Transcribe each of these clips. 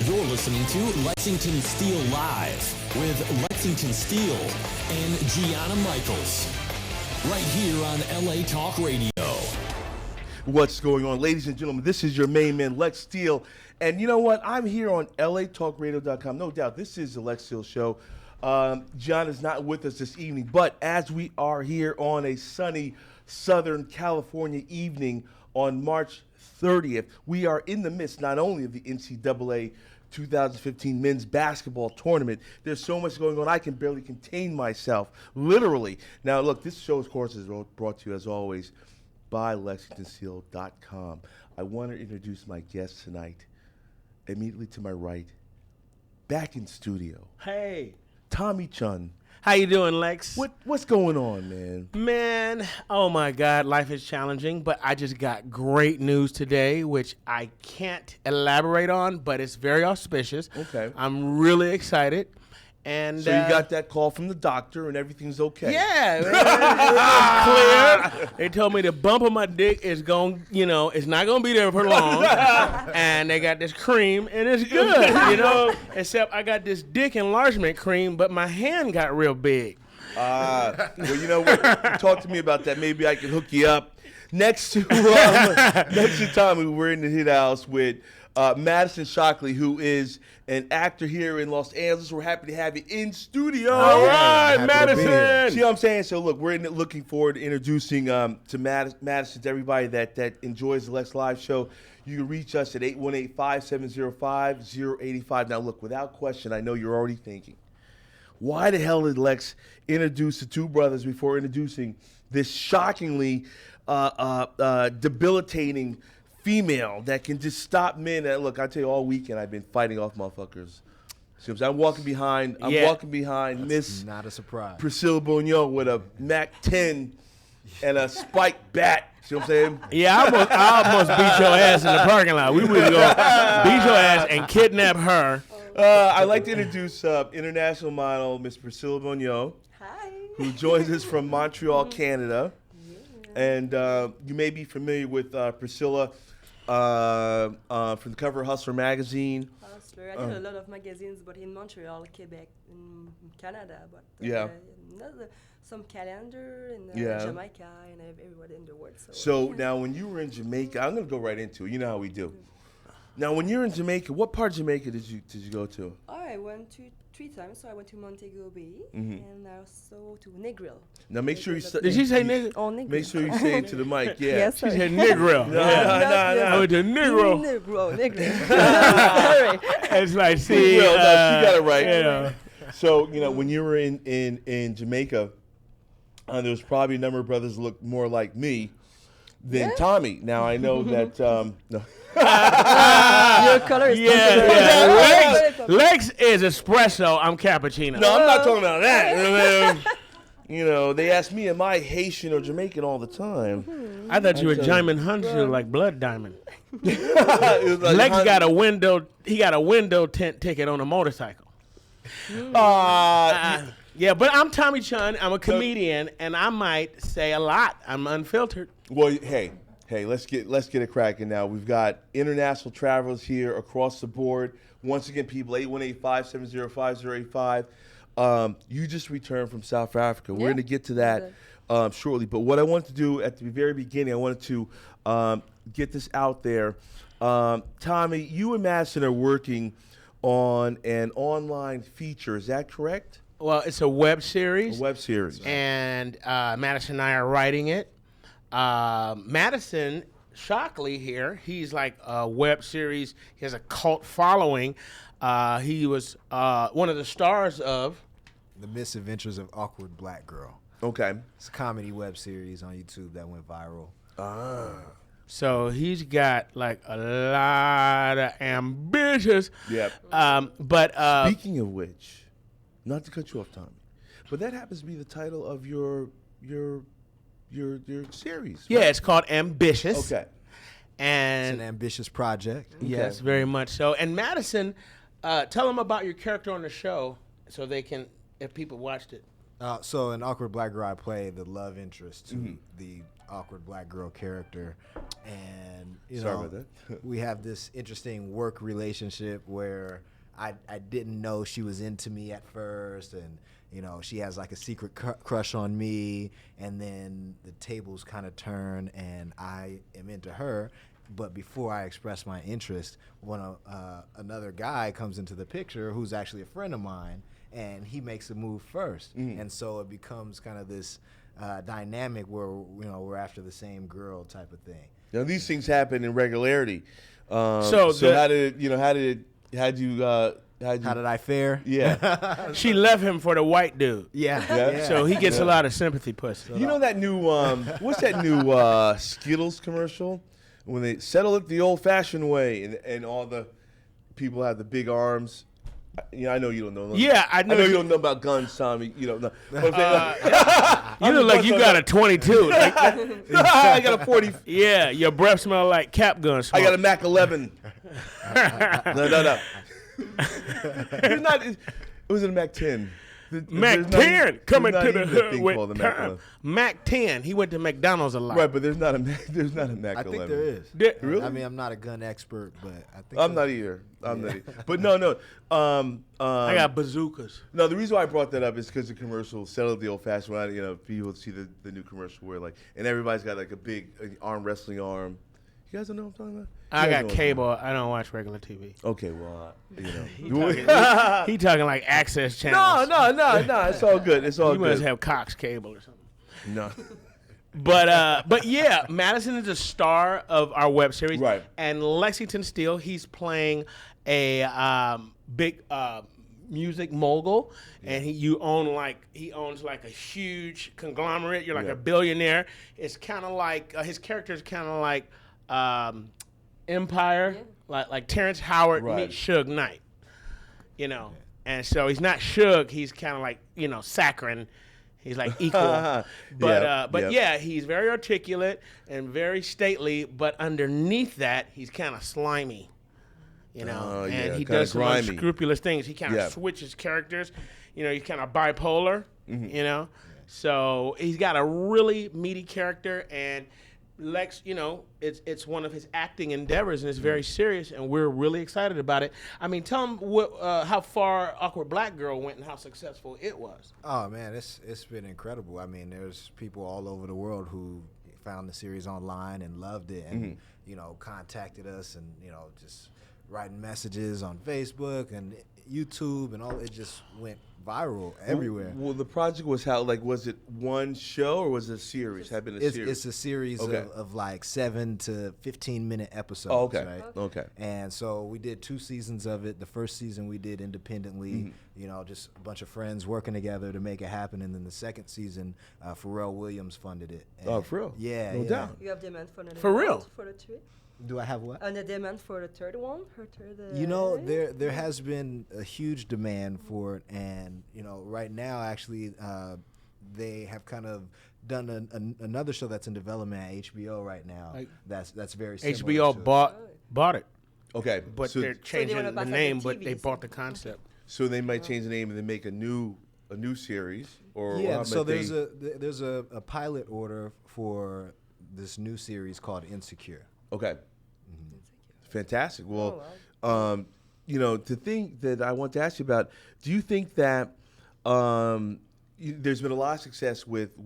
You're listening to Lexington Steele Live with Lexington Steele and Gianna Michaels. Right here on LA Talk Radio. What's going on, ladies and gentlemen? This is your main man, Lex Steele. And you know what? I'm here on LATalkRadio.com. No doubt, this is the Lex Steele Show. John is not with us this evening, but as we are here on a sunny Southern California evening on March 30th, we are in the midst not only of the NCAA 2015 men's basketball tournament. There's so much going on, I can barely contain myself, literally. Now, look, this show, of course, is brought to you, as always, by LexingtonSteele.com. I want to introduce my guest tonight. Immediately to my right, back in studio. Hey. Tommy Chun. How you doing, Lex? What's going on, man? Man, oh my God, life is challenging, but I just got great news today, which I can't elaborate on, but it's very auspicious. Okay. I'm really excited. And so you got that call from the doctor and everything's okay? Yeah, clear. They told me the bump of my dick is going, it's not going to be there for long. And they got this cream and it's good, except I got this dick enlargement cream, but my hand got real big. Well, you know what? Talk to me about that. Maybe I can hook you up. Next to Tommy, we're in the hit house with Madison Shockley, who is an actor here in Los Angeles. We're happy to have you in studio. All right, Madison. See what I'm saying? So, look, we're looking forward to introducing to Madison to everybody that enjoys the Lex Live show. You can reach us at 818-570-5085. Now, look, without question, I know you're already thinking, why the hell did Lex introduce the two brothers before introducing this shockingly debilitating female that can just stop men? Look, I tell you, all weekend I've been fighting off motherfuckers. See, I'm walking behind. Miss not a surprise. Priscilla Bugnon with a Mac 10 and a spiked bat. See what I'm saying? Yeah, I almost beat your ass in the parking lot. We would go beat your ass and kidnap her. I'd like to introduce international model Miss Priscilla Bugnon. Hi. Who joins us from Montreal, Canada. And you may be familiar with Priscilla from the cover of Hustler magazine. Hustler. I did a lot of magazines, but in Montreal, Quebec, in Canada. But some calendar in Jamaica and everywhere in the world. So now, when you were in Jamaica, I'm going to go right into it. You know how we do. Now, when you're in Jamaica, what part of Jamaica did you go to? I went to 3 times. So I went to Montego Bay and also to Negril. Now make sure you say. Did she say nigga? Oh, Negril. Make sure you say it to the mic. Yeah. Yes, she said Negril. No. I went to Negro. Negril. Sorry. It's like, see, she got it right. Yeah. So when you were in Jamaica, there was probably a number of brothers that looked more like me than Tommy. Now I know that. No. Your color is Lex is espresso. I'm cappuccino. No, I'm not talking about that. They ask me, am I Haitian or Jamaican all the time? I thought you were Diamond Hunter, like Blood Diamond. Like Lex got a window. He got a window tint ticket on a motorcycle. Yeah, but I'm Tommy Chun. I'm a comedian, and I might say a lot. I'm unfiltered. Well, hey, let's get it cracking now. We've got international travelers here across the board. Once again, people, 818-570-5085. You just returned from South Africa. We're going to get to that shortly. But what I wanted to do at the very beginning, I wanted to get this out there. Tommy, you and Madison are working on an online feature. Is that correct? Well, it's a web series. A web series. And Madison and I are writing it. Madison Shockley here, he's like a web series. He has a cult following. He was one of the stars of The Misadventures of Awkward Black Girl. Okay. It's a comedy web series on YouTube that went viral. So he's got like a lot of ambitious. Yep. But speaking of which, not to cut you off, Tommy, but that happens to be the title of your series. Right? Yeah, it's called Ambitious. Okay. It's And an ambitious project. yes, very much so. And Madison, tell them about your character on the show so they can, if people watched it. So in Awkward Black Girl, I play the love interest to the awkward black girl character, and Sorry about that. we have this interesting work relationship where I didn't know she was into me at first, and she has like a secret crush on me, and then the tables kind of turn, and I am into her. But before I express my interest, when another guy comes into the picture who's actually a friend of mine, and he makes a move first, and so it becomes kind of this dynamic where we're after the same girl type of thing. Now these things happen in regularity. So how did I fare? Yeah. She left him for the white dude. Yeah. So he gets a lot of sympathy pussy. You know that new what's that new Skittles commercial when they settle it the old-fashioned way and all the people have the big arms. I know you don't know. Yeah, I know you don't know about guns, Tommy. You don't know. But you look like you got a 22. I got a 40. Yeah, your breath smell like cap gun smoke. I got a Mac 11. No. It's not. It was a Mac 10. Mac 10 coming to the hood thing with called the Mac time. 11. Mac 10. He went to McDonald's a lot. Right, but there's not a Mac 11. I think there is. Really? I mean, I'm not a gun expert, but I think I'm not either. But no. I got bazookas. No, the reason why I brought that up is because the commercial settled the old-fashioned way. People see the new commercial where and everybody's got like a big arm wrestling arm. You guys don't know what I'm talking about? I got cable. I don't watch regular TV. Okay, well, He talking like access channels. No. It's all good. It's all You good. must have Cox cable or something. No. But yeah, Madison is a star of our web series. Right. And Lexington Steele, he's playing a big music mogul, and he owns like a huge conglomerate. You're like a billionaire. It's kind of like his character is kind of like Empire, like Terrence Howard meets Suge Knight. And so he's not Suge. He's kind of like saccharine. He's like equal, but he's very articulate and very stately. But underneath that, he's kind of slimy, and he does some grimy. unscrupulous things. He kind of switches characters. He's kind of bipolar. So he's got a really meaty character, and Lex, it's one of his acting endeavors, and it's very serious, and we're really excited about it. I mean, tell them how far Awkward Black Girl went and how successful it was. Oh man, it's been incredible. I mean, there's people all over the world who found the series online and loved it, and contacted us, and just writing messages on Facebook and YouTube, and all. It just went viral everywhere. Well, the project was was it one show or was it a series? Had been a series? It's a series of like 7 to 15-minute episodes. Oh, okay. Right? Okay. And so we did 2 seasons of it. The first season we did independently, just a bunch of friends working together to make it happen. And then the second season, Pharrell Williams funded it. And For real? Yeah. No doubt. You have demand for another For real? one for the three? Do I have what? And the demand for the third one? There has been a huge demand for it, and right now actually they have kind of done another show that's in development at HBO right now. That's very similar. HBO bought it, Okay. but they're changing wanna the back up the name, but TV, they so- bought the concept. So they might change the name and then make a new series, or Yeah, how so might there's a pilot order for this new series called Insecure. Okay. Fantastic. Well, wow. the thing that I want to ask you about, do you think that there's been a lot of success with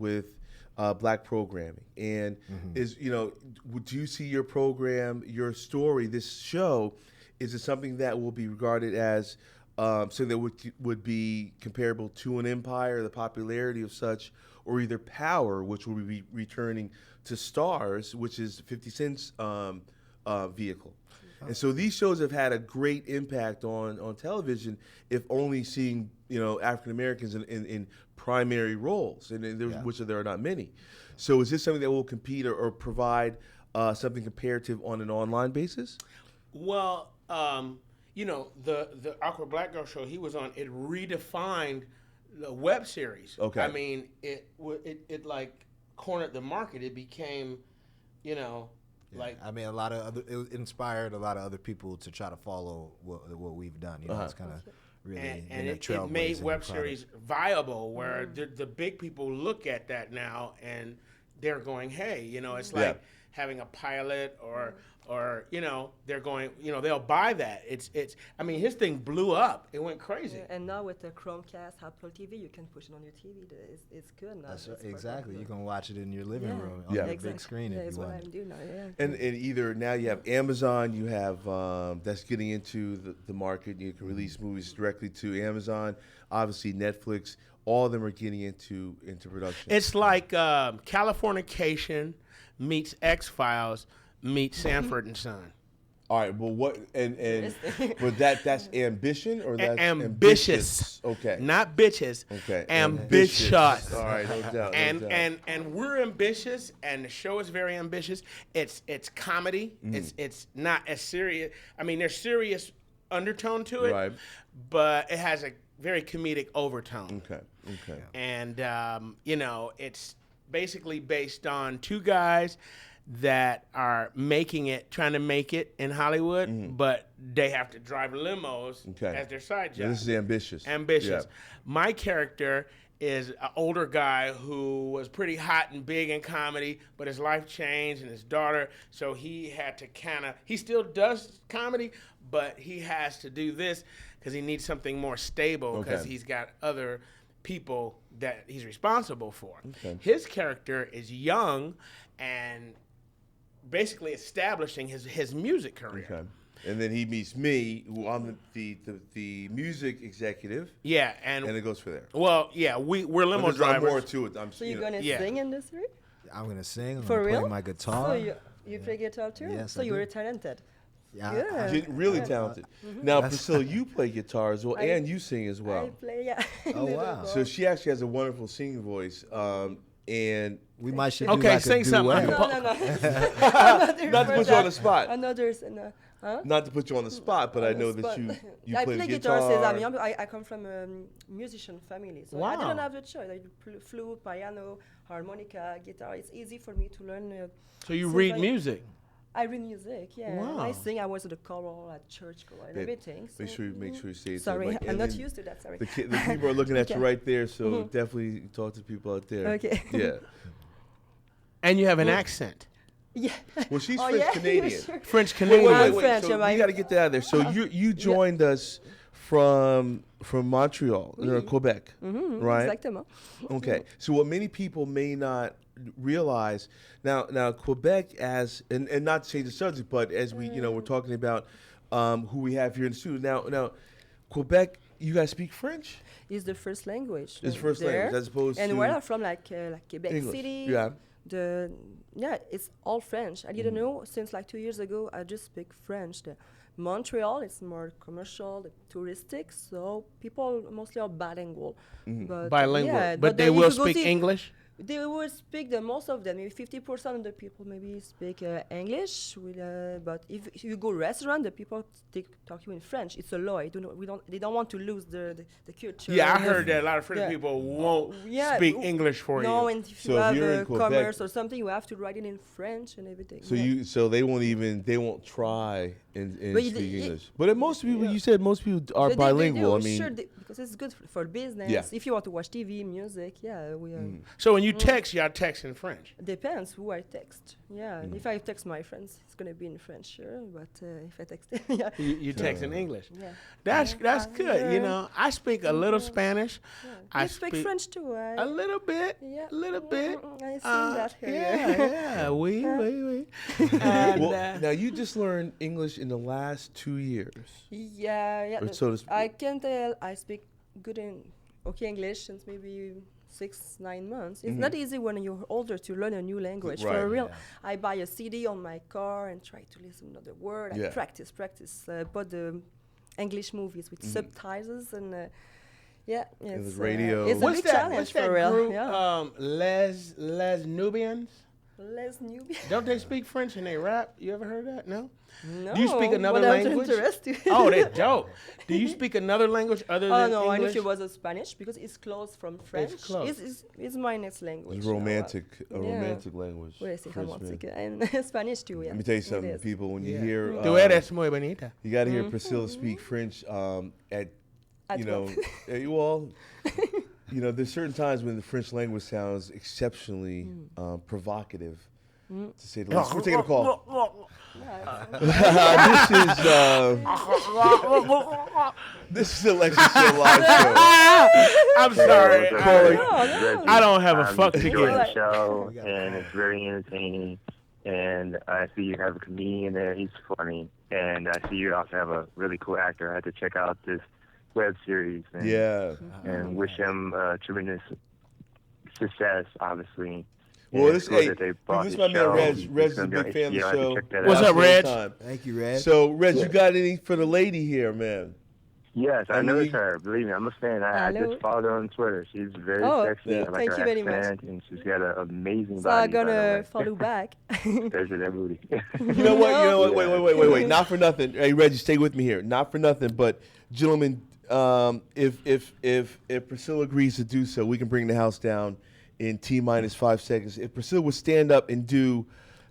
black programming, and do you see your program, your story, this show, is it something that will be regarded as something that would be comparable to an Empire, the popularity of such, or either Power, which will be returning to Stars, which is 50 Cent's vehicle? And so these shows have had a great impact on television, if only seeing African Americans in primary roles, which there are not many. So is this something that will compete or provide something comparative on an online basis? Well, the Awkward Black Girl show he was on, it redefined the web series. Okay. I mean, it like cornered the market. It became, I mean, it inspired a lot of other people to try to follow what we've done. It's kind of really and been a it made trailblazing web product. series viable, where the big people look at that now and they're going, hey, it's like having a pilot or they're going, they'll buy that. It's I mean, his thing blew up. It went crazy. Yeah, and now with the Chromecast, Apple TV, you can push it on your TV. It's good now. That's It's exactly. perfect. You can watch it in your living room on Yeah. your big screen Yeah, if it's you what want. I'm doing now. Yeah. And either now you have Amazon, you have that's getting into the market. You can release movies directly to Amazon. Obviously, Netflix. All of them are getting into production. It's like Californication meets X-Files meets Sanford and Son. All right, but what and but that's ambition or that's Ambitious. Okay. Not bitches. Okay. Ambitious. All right, no doubt. And we're ambitious, and the show is very ambitious. It's comedy. It's not as serious. I mean, there's serious undertone to it, Right. but it has a very comedic overtone. Okay. And it's basically based on two guys that are trying to make it in Hollywood, but they have to drive limos as their side job. Yeah, this is ambitious. Ambitious. Yeah. My character is an older guy who was pretty hot and big in comedy, but his life changed and his daughter, so he had to he still does comedy, but he has to do this because he needs something more stable because he's got other people that he's responsible for. Okay. His character is young and basically establishing his music career. Okay. And then he meets me, who I'm the music executive, Yeah, and it goes for there. well, yeah, we're limo But there's a lot drivers. more to it. So you're gonna Yeah. sing in this movie? I'm gonna sing. I'm For gonna real? play my guitar. So you play guitar too? Yes, So I you're do. talented. Yeah, Good. She's really talented. Now, Priscilla, you play guitar as well, and you sing as I well. play, yeah. Oh, wow. So she actually has a wonderful singing voice, and we might should Okay, do like sing a something. duet. No. not to put you on the spot. Another's, huh? Not to put you on the spot, but I know that you I play play the guitar guitar. since I'm young. I come from a musician family, so I Wow. didn't have the choice. I do flute, piano, harmonica, guitar. It's easy for me to learn. So you since read I- music. I read music, yeah. Wow. I sing. I was at the choral, at church choral, and Babe, everything. So. Make sure you say it. Sorry, like, I'm and not then used to that. Sorry. The people are looking at you Okay. right there, so definitely talk to people out there. Okay. Yeah. And you have an accent. Yeah. Well, she's Oh, French yeah? Canadian. Sure. French Wait, Canadian. I'm wait. French, So am I? you got to get that out there. So you joined us from Montreal, Quebec, right? Exactement. Okay. So what many people may not realize now Quebec and not to change the subject, but as we're talking about who we have here in the studio now Quebec, you guys speak French? It's the first language. It's first there. language as opposed and to where I'm from, like Quebec English. City. Yeah. It's all French. I didn't know since like 2 years ago. I just speak French. The Montreal, it's more commercial, touristic, so people mostly are bilingual. But Bilingual. yeah, but they then will if you go speak see- English? They will speak most of them. Maybe 50% of the people maybe speak English. But if you go restaurant, the people talk to you in French. It's a law. They don't want to lose the culture. Yeah, I the heard that a lot of French yeah. people won't Yeah, speak w- English for No, you. and if So you if have you're in a Quebec- commerce or something, you have to write it in French and everything. So they won't try and But you speak d- English. But most people, you said most people are They bilingual. do, I mean, sure, because it's good for business. Yeah. If you want to watch TV, music, we So when you text, y'all text in French. depends who I text. Yeah, if I text my friends, it's gonna be in French, sure. But if I text, yeah, You text in English. yeah. That's good. Yeah. I speak a little Spanish. I You speak French too, right? A little bit. Yeah. A little bit. I see that here. Yeah. Oui. And, well, now you just learned English in the last 2 years. Yeah. Or so to speak. I can tell I speak okay English since maybe 6-9 months. It's not easy when you're older to learn a new language. Right. For real, I buy a CD on my car and try to listen to another word. Yeah. I practice. But the English movies with subtitles and it's radio. it's a what's big that? challenge What's for that real. group? Yeah. Les Nubians. Les Nubians. Don't they speak French and they rap? You ever heard that? No. No. Do you speak another but I'm language? interested. Oh, they're dope. Do you speak another language other Oh than no, I knew English? it was a Spanish because it's close from French. close. It's my next language. It's now. romantic, a Yeah. romantic language. Puede ser French, romantic. man. And Spanish too, yeah. Let me tell you It something, is. people. When you Yeah. hear, Tú eres muy bonita. you got to hear Priscilla speak French. At you know, what? well, you know, there's certain times when the French language sounds exceptionally provocative, to say the least. We're taking a call. This is Alexis Show live show. I'm sorry. No. I don't have a I'm fuck just to enjoying give. the show, and it's very entertaining. And I see you have a comedian there. He's funny. And I see you also have a really cool actor. I had to check out this web series. And, Yeah. And wish him tremendous success, obviously. Well, And this, it's good hey, that they brought this is this my man show. Reg. He's Reg is a gonna be on big fan of the HBO. I have to show. check that What's out. up, Reg? Time. Thank you, Red. So, Reg, you got anything for the lady here, man? Yes, I I know mean, it's her. Believe me, I'm a fan. I Hello. just followed her on Twitter. She's very Oh, sexy. Yeah. I like thank her you very much. accent, and she's got an amazing So I'm body. by the gonna way. follow back. There's that booty. You know what? You know what? Wait. Not for nothing. Hey, Reggie, stay with me here. Not for nothing, but gentlemen, if Priscilla agrees to do so, we can bring the house down in T-5 seconds. If Priscilla would stand up and do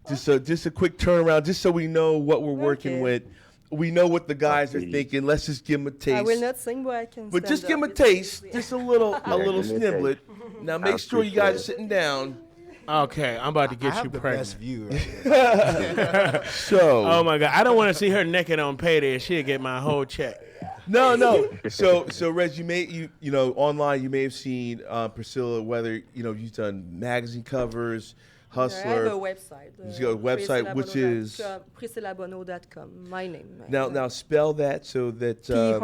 just a quick turnaround, just so we know what we're working Okay. with. We know what the guys are please. thinking. Let's just give them a taste. I will not sing, but I can. But just stand give them up. a taste, just a little give me a sniblet. Now make sure you guys are sitting down. Okay, I'm about to I get have you the pregnant. best view right there. So Oh my God, I don't want to see her naked on payday. She'll get my whole check. no. So Reg, you know online you may have seen Priscilla, whether you've done magazine covers, I have Hustler. a website. She's got a website, which is- PriscillaBono.com. My name. Now spell that so that PRISCILLA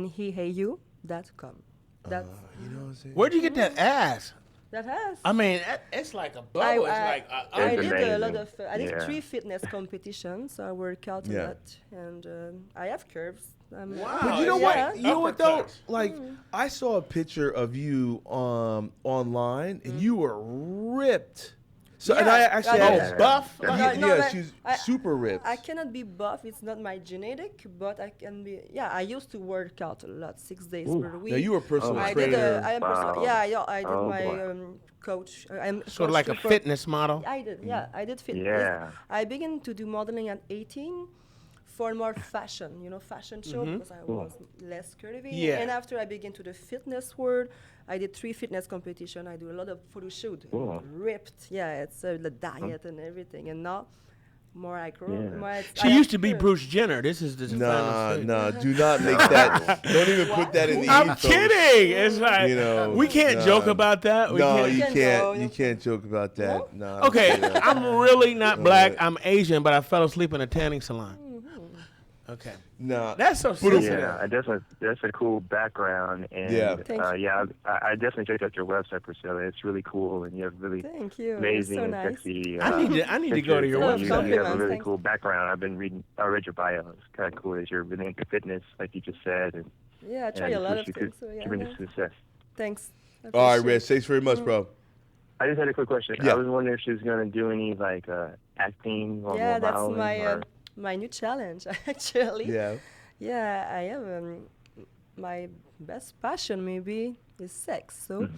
BONNEHEU.com. That's you know what I'm saying. Where'd you get that ass? that has. I mean, it's like a bubble. It's like I It's did a lot amazing. of. I did Yeah. 3 fitness competitions. So I work out a Yeah. lot, and I have curves. Wow. But you know Yeah. what? You know what though? Uppercuts. Like I saw a picture of you online, and you were ripped. So and I Yeah. actually Oh, asked, buff? No, Yeah, no, but she's I- super ripped. I cannot be buff. It's not my genetic, but I can be. Yeah, I used to work out a lot, 6 days per week. Now you were a personal I trainer. did. I am personal. Wow. Yeah. I did Oh, my boy. coach. I'm Sort of coach like a to fitness model. I did. Yeah, I did fitness. Yeah. I began to do modeling at 18 for more fashion. Fashion show because I was less curvy. Yeah. And after I began to the fitness world, I did 3 fitness competition. I do a lot of photo shoot. Cool. Ripped. Yeah, it's the diet and everything. And now, more I grow, Yeah. more I She I used have to be curves. Bruce Jenner. This is the final stage. Nah, do not make that. Don't even put that in the I'm ethos. kidding. It's like You know, we can't nah. joke about that. We No, can't. you can't can't. go. You can't joke about that. No. Okay, Yeah. I'm really not black. I'm Asian, but I fell asleep in a tanning salon. Okay, Nah. that's so But- sensitive. Yeah, that's a cool background, and Yeah. Thank you. yeah, I definitely checked out your website, Priscilla. It's really cool, and you have really Thank you. amazing so and nice. sexy. I need to go to your pictures, and website. You have a Compliments, really thanks. cool background. I read your bio. It's kind of cool that you're really into fitness, like you just said, and Yeah, I try and a lot wish of you things. could So yeah, tremendous yeah. success. Thanks. I All right, appreciate Reg. Thanks very much, bro. I just had a quick question. Yeah. I was wondering if she was going to do any like acting or Yeah, that's modeling my or my new challenge actually. Yeah. Yeah, I have my best passion maybe is sex. So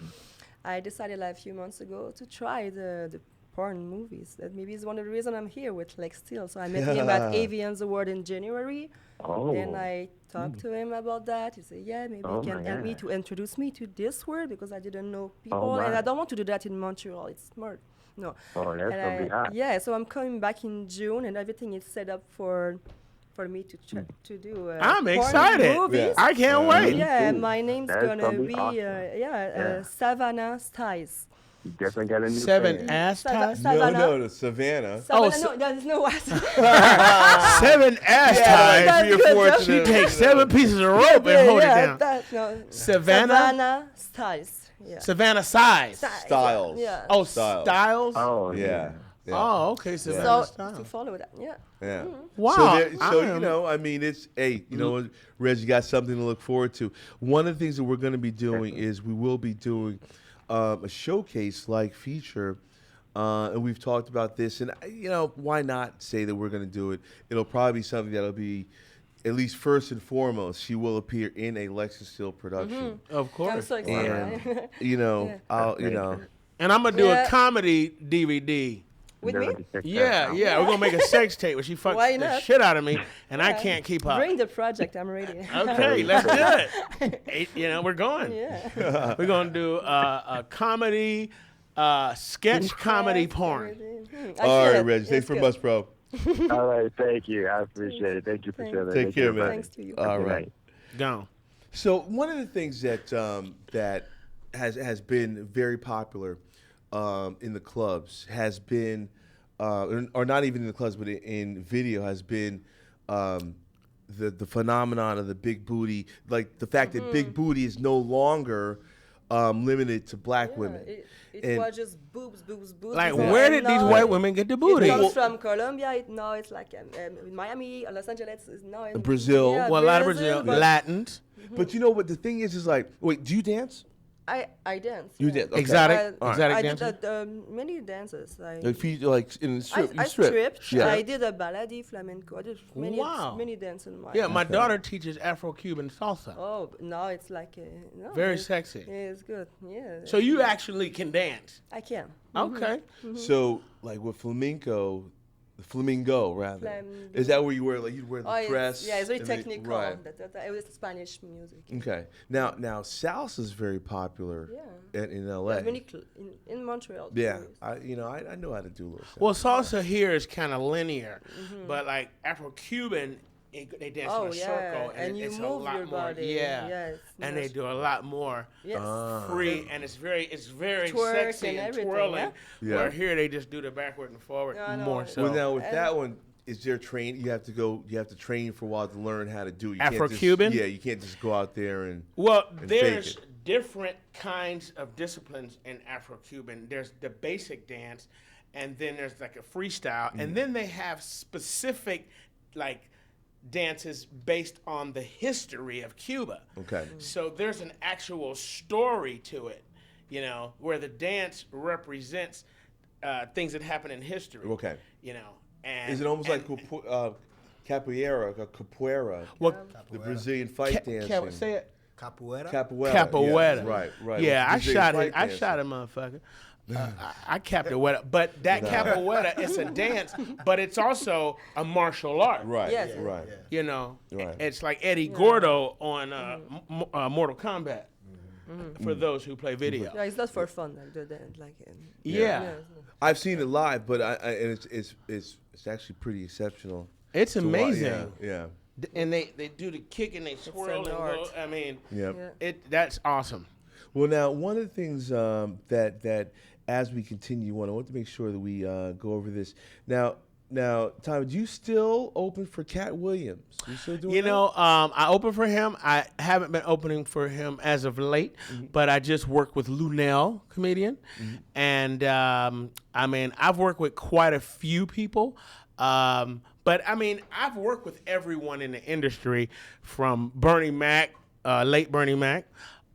I decided like a few months ago to try the porn movies. That maybe is one of the reasons I'm here with Lex Steele. So I met him at Avian's Award in January. Oh. And I talked to him about that. He said, yeah, maybe Oh you can my help me God. to introduce me to this word because I didn't know people. Oh And my. I don't want to do that in Montreal. It's smart. No. Oh, that's And gonna be hot. Yeah, so I'm coming back in June and everything is set up for me to try to do. I'm porn excited. movies. I can't wait. Yeah, Cool. my name's That's gonna gonna be be awesome. Yeah. Savannah Styles. You definitely got a new Seven fan. ass Sava- ties. Savannah. No, Savannah. Savannah, so- no, there's no what. 7 ass Yeah, ties. that's you're good, fortunate, though. She you takes know. 7 pieces of rope and hold it down. No. Savannah? Savannah Styles. Yeah. Savannah size. Styles. Yeah. Oh, Styles. Styles. Oh, Yeah. Yeah. Oh, okay. Savannah So to Styles. follow that, yeah. Yeah. Wow. So I am- you know, I mean, it's Reg, you got something to look forward to. One of the things that we're going to be doing is we will be doing a showcase-like feature, and we've talked about this. And why not say that we're going to do it? It'll probably be something that'll be, at least first and foremost, she will appear in a Lexington Steele production, Of I'm course. so excited. and I'll And I'm gonna do Yeah. a comedy DVD With never me? detect that. Yeah. We're gonna make a sex tape where she fucks Why the not? shit out of me, and I Yeah. can't keep up. Bring the project. I'm ready. Okay, let's do it. We're going. Yeah. We're gonna do a comedy, sketch comedy porn. All right, Reggie. Thanks for much, bro. All right, thank you. I appreciate it. Thank you, Priscilla. Take Thank care, you, man. Thanks to you. All Good right. night. Gone. So one of the things that that has been very popular in the clubs has been, or not even in the clubs, but in video has been the phenomenon of the big booty, like the fact that big booty is no longer limited to black women. It And- was just boobs. Like, before, where and did these now white women get the booty? It comes from Colombia. Now it's like in Miami, Los Angeles. Is now in Brazil. Yeah, Well, a lot of Brazil, but Latins. But you know what the thing is like, wait, do you dance? I dance. You yeah. dance, okay. Exotic- I exotic did dancing? many dances. Like, if you, like in the strip, I you strip. stripped. Yeah. I did a ballet, flamenco. I did many, Wow. many dances. In my Yeah, my daughter teaches Afro-Cuban salsa. Oh, now it's like no, Very it's- sexy. Yeah, it's good. Yeah. So you actually can dance. I can. Okay. So like with flamingo rather, Flamingo. is that where you wear like you wear the Oh, dress? yeah, it's very and then- technical. right. It was Spanish music. Okay. Now salsa is very popular in LA. Many in Montreal. Yeah, too. I know how to do a little. Salsa. Well, salsa here is kind of linear, but like Afro-Cuban, they dance Oh, in a yeah, circle, and you it's a move lot your more. body. Yeah, Yeah, it's and they much- do a lot more Yes. free, and it's very Twerk sexy and and everything, twirling. yeah? Where Yeah. here they just do the backward and forward I know. more so. Well, now with And- that one, is there train? You have to train for a while to learn how to do it. You can't Afro-Cuban? just- Yeah, you can't just go out there and. Well, and there's fake different kinds of disciplines in Afro-Cuban. There's the basic dance, and then there's like a freestyle, and then they have specific like dances based on the history of Cuba. Okay. So there's an actual story to it, where the dance represents things that happen in history. Okay. And Is it almost like capoeira? Well, The Brazilian fight dancing. say it. Capoeira. Capoeira. Capoeira. Yeah, right. Yeah, I Brazilian shot it. fight I dancing. shot a motherfucker. I capoeira, but that capoeira is a dance, but it's also a martial art. Right. Yes. Right. Right. It's like Eddie Gordo on Mortal Kombat. For those who play video. Yeah, it's not for fun. Like Yeah. it's not- I've seen it live, but and it's actually pretty exceptional. It's to watch. amazing. Yeah. And they do the kick and they swirl and go. art. I mean, Yeah. Yeah. that's awesome. Well, now one of the things that as we continue on, I want to make sure that we go over this. Now, Tom, do you still open for Cat Williams? You still doing that? I open for him. I haven't been opening for him as of late, but I just worked with Lunel, comedian, and I've worked with quite a few people. But I've worked with everyone in the industry, from Bernie Mac, late Bernie Mac,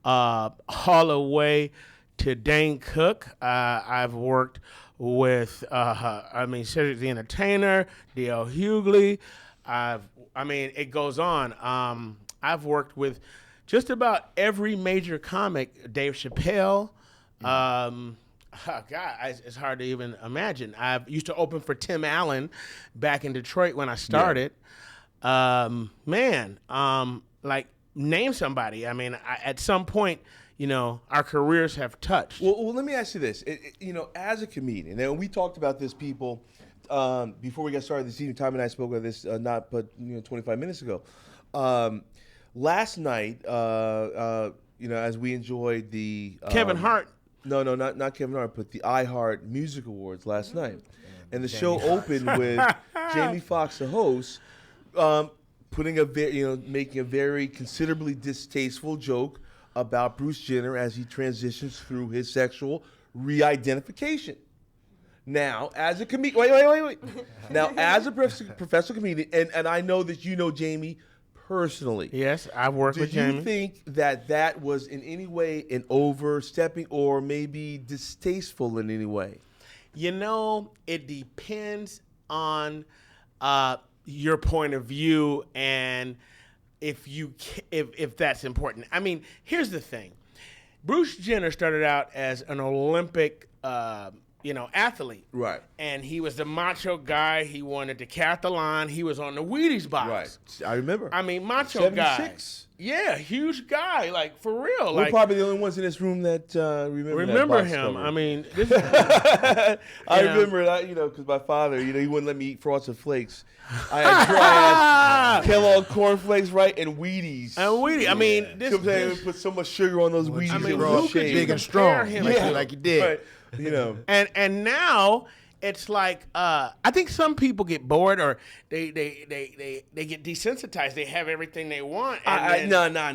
all the way to Dane Cook. I've worked with Cedric the Entertainer, D.L. Hughley. It goes on. I've worked with just about every major comic. Dave Chappelle. It's hard to even imagine. I used to open for Tim Allen back in Detroit when I started. Name somebody. At some point, our careers have touched. Well, let me ask you this. As a comedian, and we talked about this, people, before we got started this evening. Tom and I spoke about this 25 minutes ago. Last night, as we enjoyed the Kevin Hart. No, not Kevin Hart, but the iHeart Music Awards last night, and the show opened with Jamie Foxx, the host, making a very considerably distasteful joke about Bruce Jenner as he transitions through his sexual re-identification. Now, as a comedian, wait. Now, as a professional comedian, and I know that you know Jamie personally. Yes, I've worked with Do you Jamie. think that was in any way an overstepping or maybe distasteful in any way? It depends on your point of view and if that's important. Here's the thing. Bruce Jenner started out as an Olympic, athlete. Right. And he was the macho guy. He won a decathlon. He was on the Wheaties box. Right. I remember. I mean, macho guy. 76. Yeah, huge guy, like for real. We're Like probably the only ones in this room that remember that box him. cover. I mean, this is, I remember that, because my father, he wouldn't let me eat Frosted Flakes. I had dry ass Kellogg cornflakes, right, and Wheaties. and Wheaties. I mean, this, Sometimes they would put so much sugar on those Wheaties. I mean, it who was could shame. you big and compare strong, him like to? you did. Right. And now it's like I think some people get bored or they get desensitized. They have everything they want. And No. I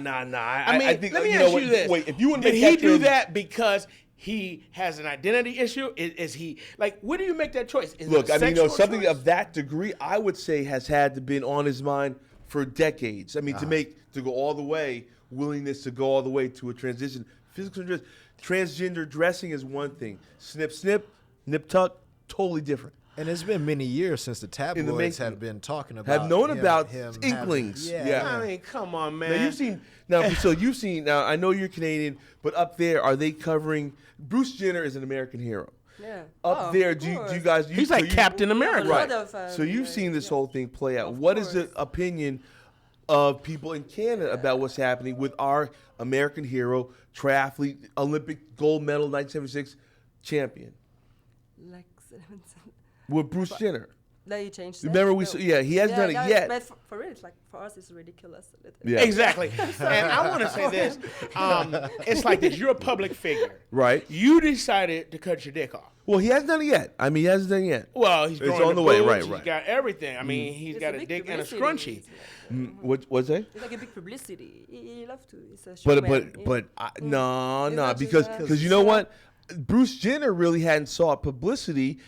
mean, I think, let me ask you this: Wait, if you want to did make he do transition- that because he has an identity issue? Is he like? Where do you make that choice? Is Look, it a I mean, sexual something choice? of that degree, I would say, has had to been on his mind for decades. I mean, to go all the way, willingness to go all the way to a transition. Physical transgender dressing is one thing. Snip, nip, tuck, totally different. And it's been many years since the tabloids making. have been talking about Have known about him inklings. having- Yeah. I mean, come on, man. Now you've seen. Now I know you're Canadian, but up there, are they covering? Bruce Jenner is an American hero. Yeah. Up there, do you guys? He's like Captain America. lot Right. of, So you've seen this yeah. whole thing play out. Of What is the course. opinion of people in Canada about what's happening with our American hero, triathlete, Olympic gold medal 1976 champion Like, with Bruce Jenner? he changed. Remember that? he hasn't done it no, yet. But for real, it's like for us, it's ridiculous. A little. Yeah. Exactly. And I want to say this. It's like this. You're a public figure. Right. You decided to cut your dick off. Well, he hasn't done it yet. I mean, he hasn't done it yet. Well, he's It's growing on the way, boobs, right, He's right. got everything. I mean, he's It's got a big dick and a publicity. scrunchie. What's that? It's like a big publicity. He loves to. It's a But showman. no, It's no, not because just because you know what, Bruce Jenner really hadn't sought publicity.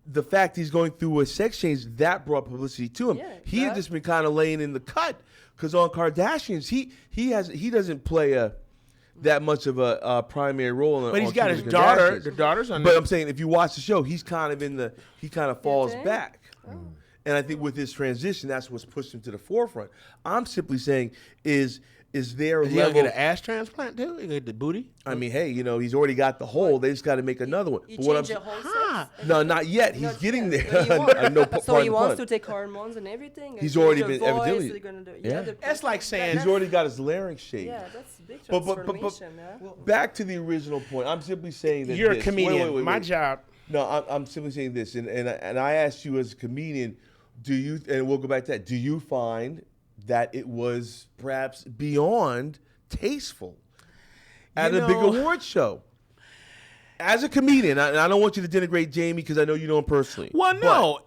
The fact he's going through a sex change that brought publicity to him. Yeah, He had that- just been kind of laying in the cut because on Kardashians he doesn't play that much of a primary role. But he's on got Kim his Kardashians. daughter. The daughter's on But there. I'm saying if you watch the show, he's kind of he kind of falls think? back. And I think with his transition, that's what's pushed him to the forefront. I'm simply saying is there a Is he gonna level? get an ass transplant too? He get the booty? I mean, hey, he's already got the hole. They just got to make another one. He But what I'm changed the whole Ah. sex. no, not yet. He's Not getting yet, there. but he wants. No, So pardon he the wants pun. to take hormones and everything. He's and already change been the voice, evidently- they're gonna do- Yeah. That's like saying He's already got his larynx shaved. Yeah, that's a big But transformation. yeah. back to the original point. I'm simply saying that you're a this- comedian. wait, My wait. job. No, I'm simply saying this, and I asked you as a comedian, do you? And we'll go back to that. Do you find that it was perhaps beyond tasteful at a big award show? As a comedian, and I don't want you to denigrate Jamie because I know you know him personally. Well, no.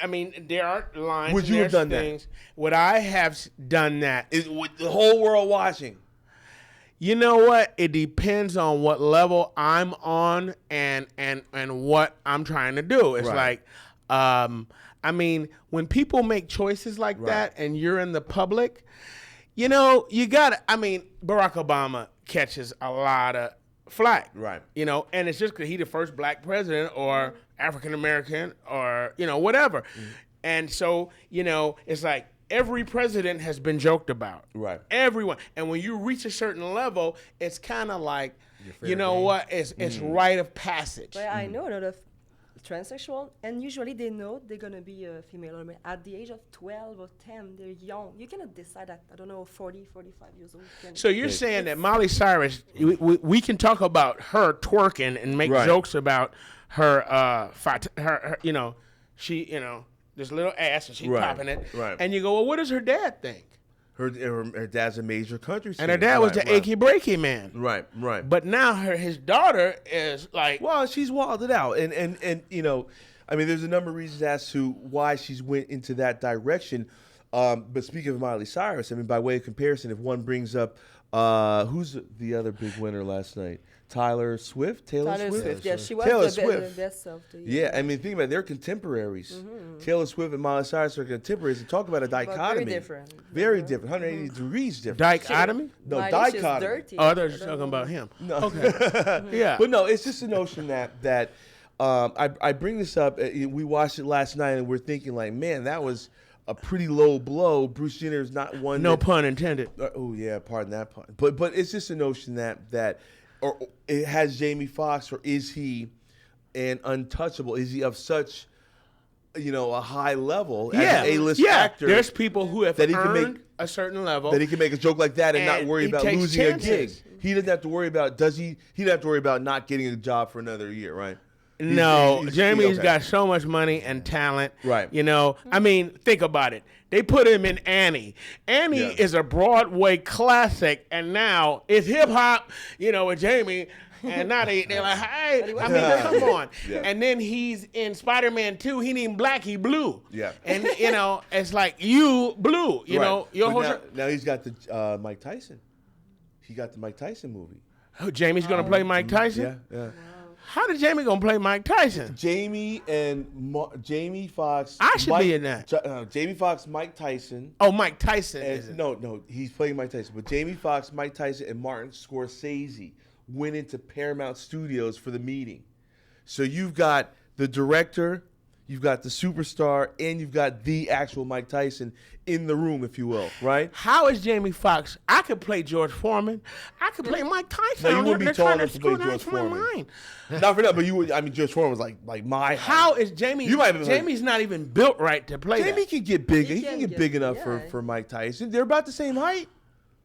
I mean, there are lines. Would and you have there's done that? things. Would I have done that? With the whole world watching. You know what? It depends on what level I'm on and what I'm trying to do. It's Right. like, I mean, when people make choices like that and you're in the public, you got to, I mean, Barack Obama catches a lot of flack. Right. And it's just because he's the first black president or African American or, whatever. And so, it's like, every president has been joked about. Right. Everyone. And when you reach a certain level, it's kind of like, what? It's rite of passage. But I know a lot of transsexual, and usually they know they're gonna be a female or male at the age of 12 or 10. They're young. You cannot decide at 40, 45 years old. So you're saying that Miley Cyrus, we can talk about her twerking and make Right. jokes about her, she, this little ass and she's Right. popping it. Right. And you go, well, what does her dad think? Her dad's a major country singer. And her dad was the Right. achy breaky man. Right. But now his daughter is like, Well, she's wilded out, and I mean, there's a number of reasons as to why she's went into that direction. But speaking of Miley Cyrus, I mean, by way of comparison, if one brings up who's the other big winner last night, Taylor Swift. Yeah, she was Taylor the Swift. best of the year. Yeah, I mean, think about it. They're contemporaries. Taylor Swift and Miley Cyrus are contemporaries. And talk about a dichotomy. very different. Very different. 180 degrees different. dichotomy? No, Miley, she's dichotomy. dirty. Oh, I thought you were talking about him. No. Okay. Yeah. But no, it's just a notion that I bring this up. We watched it last night, and we're thinking like, man, that was a pretty low blow. Bruce Jenner is not one. No that, pun intended. Oh yeah, pardon that pun. But it's just a notion that or it has Jamie Foxx, or is he and untouchable? Is he of such, a high level as an A-list actor? There's people who have that he can earned make a certain level. that he can make a joke like that and not And worry he about takes losing a gig. chances. He doesn't have to worry about he doesn't have to worry about not getting a job for another year, right? No, Jamie's okay. got so much money and talent. Right. I mean, think about it. They put him in Annie. Annie is a Broadway classic, and now it's hip hop, with Jamie. And now they're like, hey, I mean, come on. Yeah. And then he's in Spider-Man 2. He ain't black, he blue. Yeah. And, it's like you blue, your But whole now he's got the Mike Tyson. He got the Mike Tyson movie. Oh, Jamie's going to play Mike Tyson? Yeah. How did Jamie going to play Mike Tyson? Jamie and Jamie Foxx. I should be in that. Jamie Foxx, Mike Tyson. Oh, Mike Tyson is it? No, he's playing Mike Tyson. But Jamie Foxx, Mike Tyson, and Martin Scorsese went into Paramount Studios for the meeting. So you've got the director, you've got the superstar, and you've got the actual Mike Tyson in the room, if you will, right? How is Jamie Foxx? I could play George Foreman. I could play Mike Tyson. No, you wouldn't be They're tall trying enough to play screw George that into my Foreman. mind. Not for that, but you would. I mean, George Foreman was like my height. How is Jamie? You might have been Jamie's not even built right to play Jamie that. can get big. He He can can get get- big enough yeah. for Mike Tyson. They're about the same height.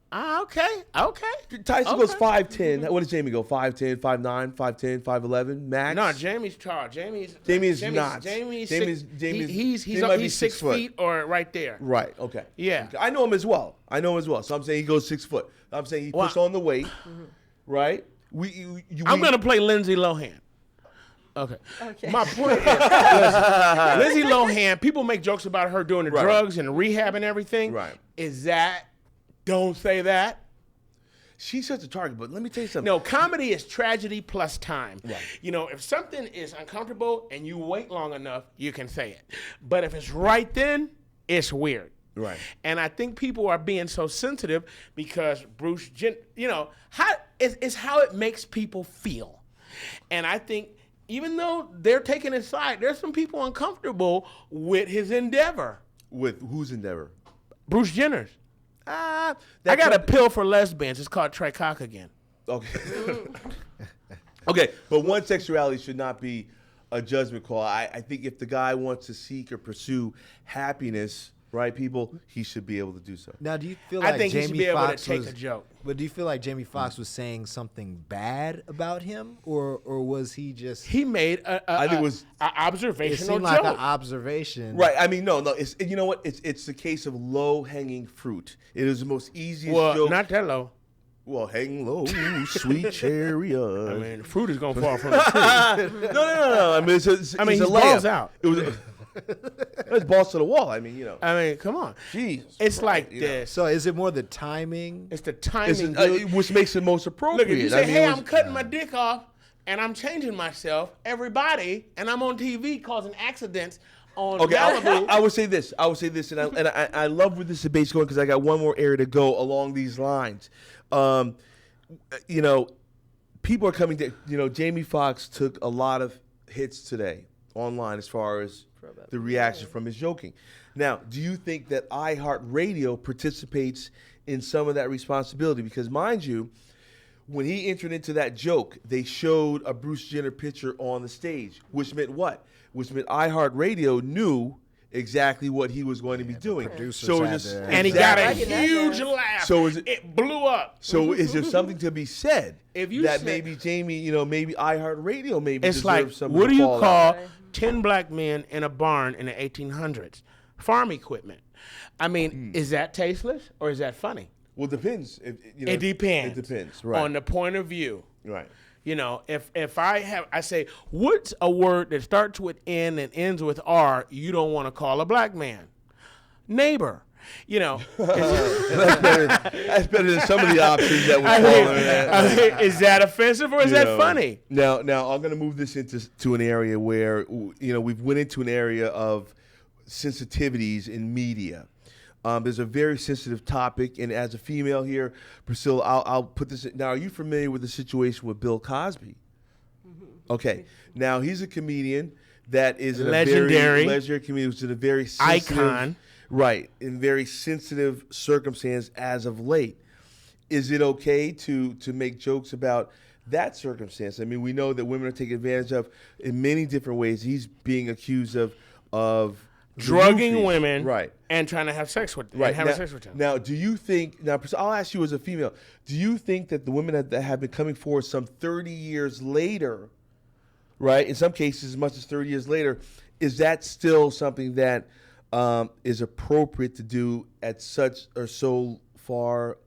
Okay. Tyson goes Okay. 5'10". What does Jamie go? 5'10", 5'9", 5'10", 5'11", max? No, Jamie's tall. Jamie's not. Jamie's Jamie's- he's might be he's 6 6 foot. feet or right there. Right, okay. Yeah. Okay. I know him as well. So I'm saying he goes 6 foot. I'm saying he puts Wow. on the weight, right? I'm gonna play Lindsay Lohan. Okay. My point is, Lindsay Lohan. People make jokes about her doing the Right. drugs and rehab and everything. Right. Is that? Don't say that. She's such a target, but let me tell you something. No, comedy is tragedy plus time. Right. If something is uncomfortable and you wait long enough, you can say it. But if it's right then, it's weird. Right. And I think people are being so sensitive because it's how it makes people feel. And I think even though they're taking his side, there's some people uncomfortable with his endeavor. With whose endeavor? Bruce Jenner's. That I got a com- pill for lesbians. It's called tricocagen. Okay. Okay, but one sexuality should not be a judgment call. I think if the guy wants to seek or pursue happiness, right, people, he should be able to do so. Now, do you feel I like think he should Jamie be able to Foxx take was, a joke. But do you feel like Jamie Foxx was saying something bad about him, or was he just? He made I think it was- an It observational seemed like joke. an observation, Right. I mean, no. It's you know what? It's the case of low hanging fruit. It is the most easiest Well, joke. not that low. Well, hang low, sweet chariot. I mean, fruit is gonna fall from the tree. No. I mean, it's he's a layup. balls out. It was. It's balls to the wall. I mean, I mean, come on. Jesus It's like Christ, this. So is it more the timing? It's the It's timing. dude. which makes it most appropriate. Look, if you I say, mean, "Hey, it was- I'm cutting my dick off and I'm changing myself," everybody, and I'm on TV causing accidents on Okay, Malibu. I would say this. And I love where this debate's going because I got one more area to go along these lines. People are coming to. Jamie Foxx took a lot of hits today online as far as the reaction from his joking. Now, do you think that iHeartRadio participates in some of that responsibility? Because mind you, when he entered into that joke, they showed a Bruce Jenner picture on the stage, which meant what? Which meant iHeartRadio knew exactly what he was going to be doing. producers So had it's just, to- And he got a Exactly. huge laugh. So is it- it blew up. So is there something to be said If you that said- maybe Jamie, maybe iHeartRadio maybe It's deserves like, something what to do you fall call out? 10 black men in a barn in the 1800s? Farm equipment. I mean, is that tasteless or is that funny? Well, it depends. It depends. It depends, right? On the point of view. Right. If I say, what's a word that starts with N and ends with R you don't want to call a black man? Neighbor. That's better than some of the options that would fall in that. Is that offensive or is that funny? Now I'm going to move this into an area where we've went into an area of sensitivities in media. There's a very sensitive topic, and as a female here, Priscilla, I'll put this in. Now, are you familiar with the situation with Bill Cosby? Okay. Now, he's a comedian that is in Legendary. a very legendary comedian who's in a very sensitive, Icon. right, in very sensitive circumstance as of late. Is it okay to make jokes about that circumstance? I mean, we know that women are taken advantage of in many different ways. He's being accused of drugging roofies. women, right, and trying to have sex with, right. and sex with them. Now, do you think? Now, I'll ask you as a female. Do you think that the women that have been coming forward some 30 years later, right? In some cases, as much as 30 years later, is that still something that is appropriate to do at such or so far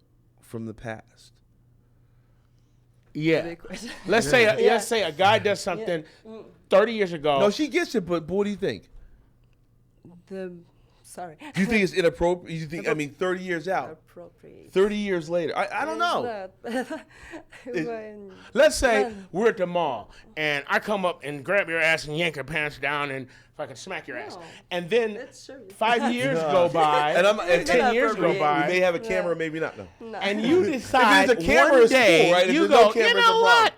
from the past? Yeah. Let's say a guy does something 30 years ago. No, she gets it, but what do you think? Sorry. Do you think it's inappropriate? You think? I mean, 30 years out. Appropriate. 30 years later. I don't know. Let's say we're at the mall and I come up and grab your ass and yank your pants down and fucking smack your ass. And then That's true. 5 years go by and 10 years go We by. may have a camera, maybe not. No. And you decide If there's a camera, one it's day, cool, right? If you there's no go, camera, you it's a know problem." what?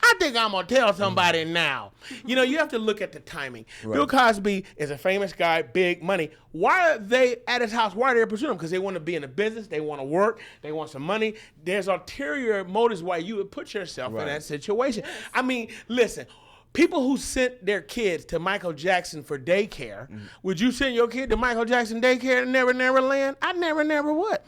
I think I'm going to tell somebody now. You know, you have to look at the timing. Right. Bill Cosby is a famous guy, big money. Why are they at his house? Why are they pursuing him? Because they want to be in the business. They want to work. They want some money. There's ulterior motives why you would put yourself in that situation. I mean, listen. People who sent their kids to Michael Jackson for daycare, would you send your kid to Michael Jackson daycare to Never Never Land? I never would.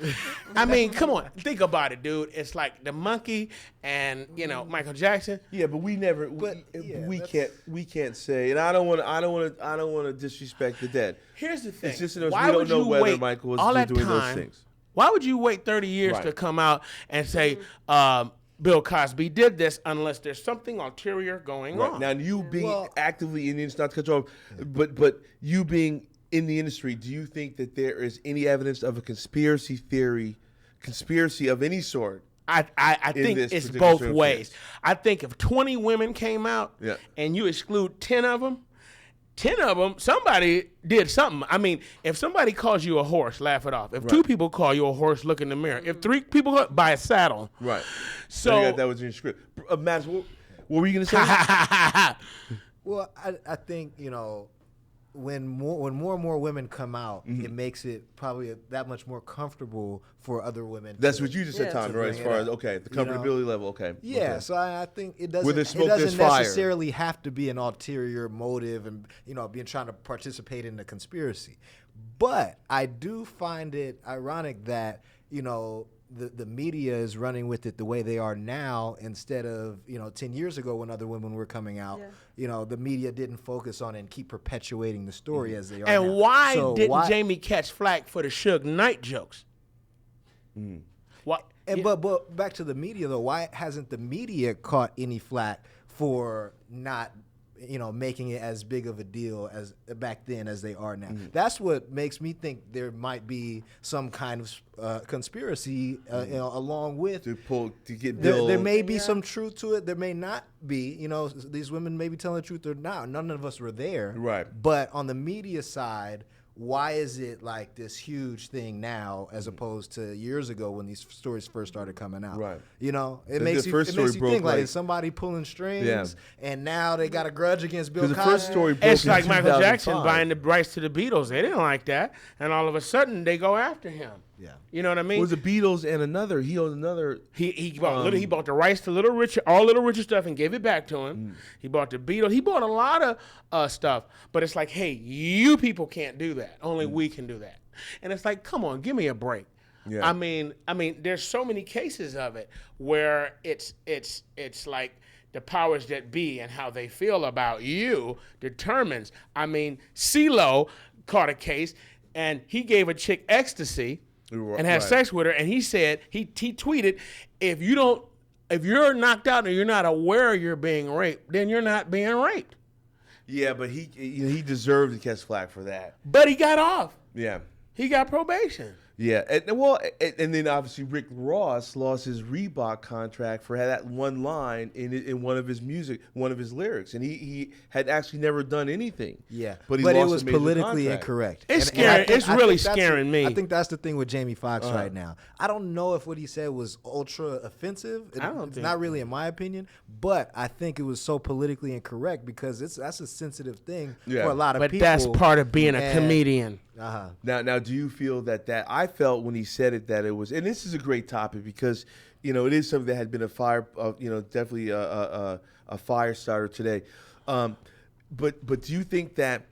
I mean, come on, think about it, dude. It's like the monkey and Michael Jackson. Yeah, but we never. We can't say. And I don't want to disrespect the dead. Here's the thing. It's just we Why don't would know you whether wait Michael was all that doing those time? things. Why would you wait 30 years to come out and say Bill Cosby did this unless there's something ulterior going on? Now, you being actively in the industry, not to cut you off, but you being in the industry, do you think that there is any evidence of a conspiracy of any sort? I think it's both ways. I think if 20 women came out and you exclude 10 of them, somebody did something. I mean, if somebody calls you a horse, laugh it off. If 2 people call you a horse, look in the mirror. If 3 people buy a saddle. Right. So that was in your script. Matt, what were you going to say? Well, I think, when more and more women come out, it makes it probably that much more comfortable for other women. That's what you just said, Tommy, right? As far as, the comfortability level, okay. Yeah, okay. so I think it Where there's doesn't smoke, there's fire. necessarily have to be an ulterior motive and, being trying to participate in the conspiracy. But I do find it ironic that, the media is running with it the way they are now instead of 10 years ago when other women were coming out. The media didn't focus on it and keep perpetuating the story as they are and now. why didn't Jamie catch flack for the Suge Knight jokes? What? But back to the media though, why hasn't the media caught any flack for not making it as big of a deal as back then as they are now? That's what makes me think there might be some kind of conspiracy along with to get Bill. There may be some truth to it. There may not be. These women may be telling the truth or not. None of us were there. Right. But on the media side, why is it like this huge thing now as opposed to years ago when these stories first started coming out? Right. It makes you think like is somebody pulling strings and now they got a grudge against Bill Cosby? The first story broke It's like in Michael Jackson 2005. buying the rights to the Beatles. They didn't like that, and all of a sudden they go after him. Yeah. You know what I mean? It was the Beatles and another. He owned another. He bought the rights to Little Richard, all Little Richard stuff, and gave it back to him. He bought the Beatles. He bought a lot of stuff. But it's like, hey, you people can't do that. Only we can do that. And it's like, come on, give me a break. Yeah. I mean, there's so many cases of it where it's like the powers that be and how they feel about you determines. I mean, CeeLo caught a case and he gave a chick ecstasy and had sex with her, and he said he tweeted, if you're knocked out and you're not aware you're being raped, then you're not being raped. Yeah, but he deserved to catch flack for that. But he got off. Yeah. He got probation. Yeah, and then obviously Rick Ross lost his Reebok contract for that one line in one of his lyrics, and he had actually never done anything. Yeah, but it lost was a major politically contract. incorrect. It's scary. It's really scaring me. I think that's the thing with Jamie Foxx right now. I don't know if what he said was ultra offensive. It's not really, in my opinion, but I think it was so politically incorrect because that's a sensitive thing for a lot of people. But that's part of being a comedian. Now, do you feel that I I felt when he said it that it was, and this is a great topic because it is something that had been a fire, definitely a fire starter today. But do you think that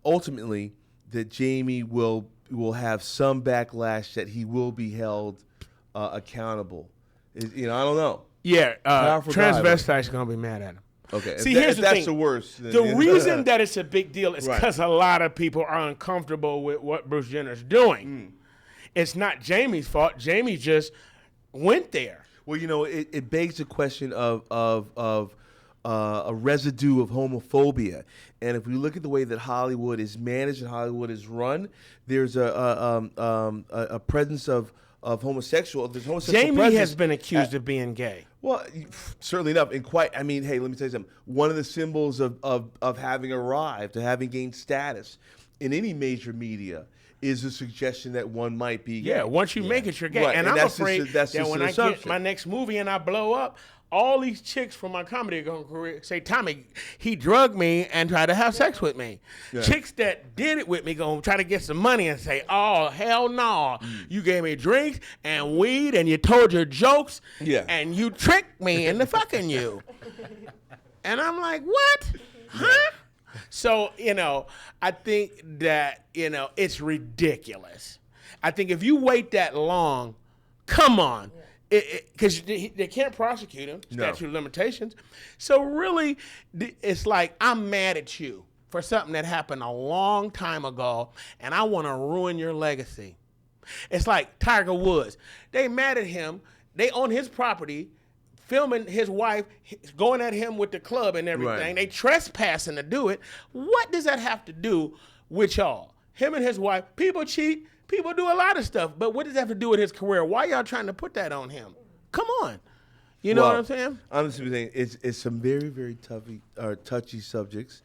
ultimately that Jamie will have some backlash, that he will be held accountable? I don't know. Yeah, Powerful guy, transvestites going to be mad at him. Okay. See, here's the thing. That's the worst. The reason that it's a big deal is Right. because a lot of people are uncomfortable with what Bruce Jenner's doing. It's not Jamie's fault. Jamie just went there. Well, it begs the question of a residue of homophobia, and if we look at the way that Hollywood is managed and Hollywood is run, there's a presence of homosexual. There's homosexual Jamie presence has been accused of being gay. Well, certainly enough, and quite. I mean, hey, let me tell you something. One of the symbols of having arrived, of having gained status in any major media, is the suggestion that one might be gay. Yeah, once you make it, you're gay. Right, And and I'm that's afraid that's that just when an I assumption. get my next movie and I blow up, all these chicks from my comedy career say, Tommy, he drugged me and tried to have sex with me. Yeah. Chicks that did it with me gonna try to get some money and say, oh, hell no. You gave me drinks and weed and you told your jokes Yeah. and you tricked me into fucking you. And I'm like, what? Huh? So, I think that, it's ridiculous. I think if you wait that long, come on. Because they can't prosecute him, statute of limitations. So really, it's like, I'm mad at you for something that happened a long time ago, and I want to ruin your legacy. It's like Tiger Woods. They mad at him. They own his property, filming his wife, going at him with the club and everything. Right. They trespassing to do it. What does that have to do with y'all? Him and his wife, people cheat. People do a lot of stuff, but what does that have to do with his career? Why y'all trying to put that on him? Come on. You know what I'm saying? Honestly, it's some very, very touchy subjects.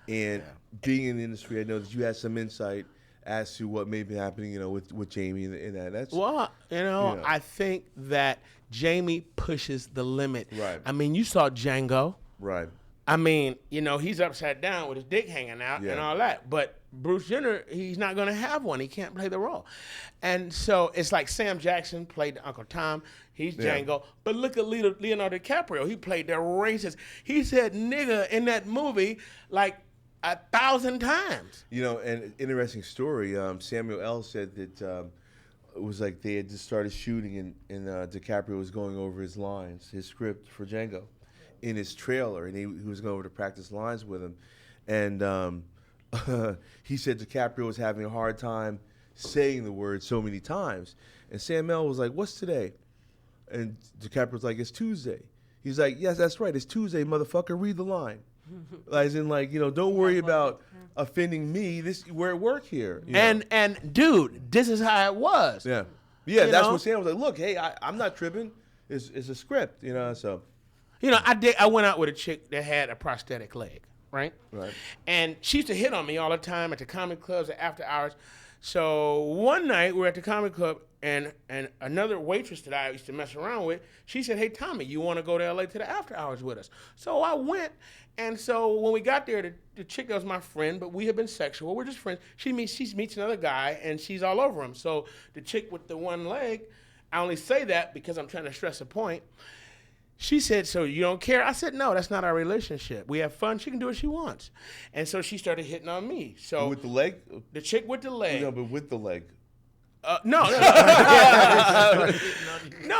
And being in the industry, I know that you had some insight as to what may be happening, with Jamie and that. That's I think that Jamie pushes the limit. Right. I mean, you saw Django. right. I mean, he's upside down with his dick hanging out Yeah. and all that. But Bruce Jenner, he's not going to have one. He can't play the role. And so it's like Sam Jackson played Uncle Tom. He's Django. But look at Leonardo DiCaprio. He played the racist. He said nigga in that movie like 1,000 times. And interesting story. Samuel L. said that it was like they had just started shooting and DiCaprio was going over his lines, his script for Django, in his trailer, and he was going over to practice lines with him, and he said DiCaprio was having a hard time saying the word so many times, and Samuel was like, "What's today?" And DiCaprio was like, "It's Tuesday." He's like, "Yes, that's right. It's Tuesday, motherfucker. Read the line." As in, like, don't worry about offending me. We're at work here. And dude, this is how it was. Yeah, You that's know? what Sam was like. Look, hey, I'm not tripping. It's a script, so. I went out with a chick that had a prosthetic leg, right? Right. And she used to hit on me all the time at the comedy clubs at after hours. So one night we were at the comedy club, and another waitress that I used to mess around with, she said, "Hey Tommy, you want to go to LA to the after hours with us?" So I went, and so when we got there, the chick that was my friend, but we had been sexual. We're just friends. She meets another guy, and she's all over him. So the chick with the one leg, I only say that because I'm trying to stress a point. She said, "So you don't care?" I said, "No, that's not our relationship. We have fun. She can do what she wants." And so she started hitting on me. So With the leg? the chick with the leg. No, but with the leg. No,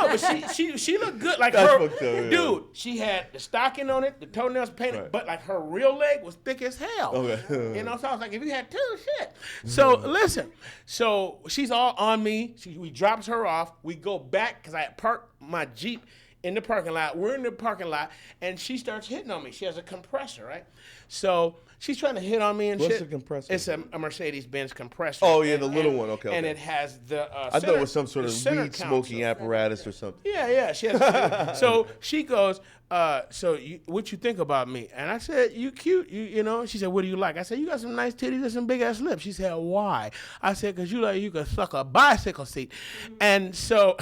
but she looked good. Like That's her, fucked up, yeah. dude. She had the stocking on it, the toenails painted, Right. but like her real leg was thick as hell. Okay. So I was like, if you had two, shit. So listen, so she's all on me. We drops her off. We go back because I had parked my Jeep in the parking lot. We're in the parking lot, and she starts hitting on me. She has a compressor, right? So she's trying to hit on me and What's shit. a compressor? It's a Mercedes-Benz compressor. Oh, yeah, the little one. Okay, And okay. it has the I thought it was some sort of center weed smoking console. apparatus or something. Yeah. She has. So she goes, what you think about me? And I said, you cute. You know. She said, what do you like? I said, you got some nice titties and some big ass lips. She said, why? I said, because you could suck a bicycle seat. And so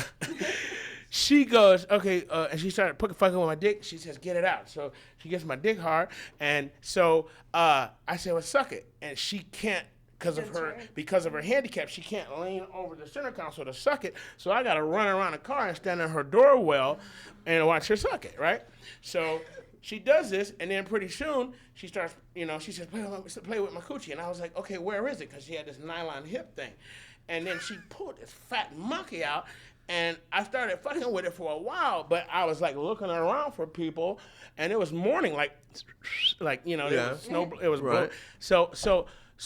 she goes, okay, and she started fucking with my dick. She says, get it out. So she gets my dick hard. And so I said, well, suck it. And she can't because of her handicap, she can't lean over the center console to suck it. So I got to run around the car and stand in her door well and watch her suck it, right? So she does this, and then pretty soon she starts, she says, play with my coochie. And I was like, okay, where is it? Because she had this nylon hip thing. And then she pulled this fat monkey out, and I started fucking with it for a while, but I was like looking around for people, and it was morning, like it was snow, it was right. So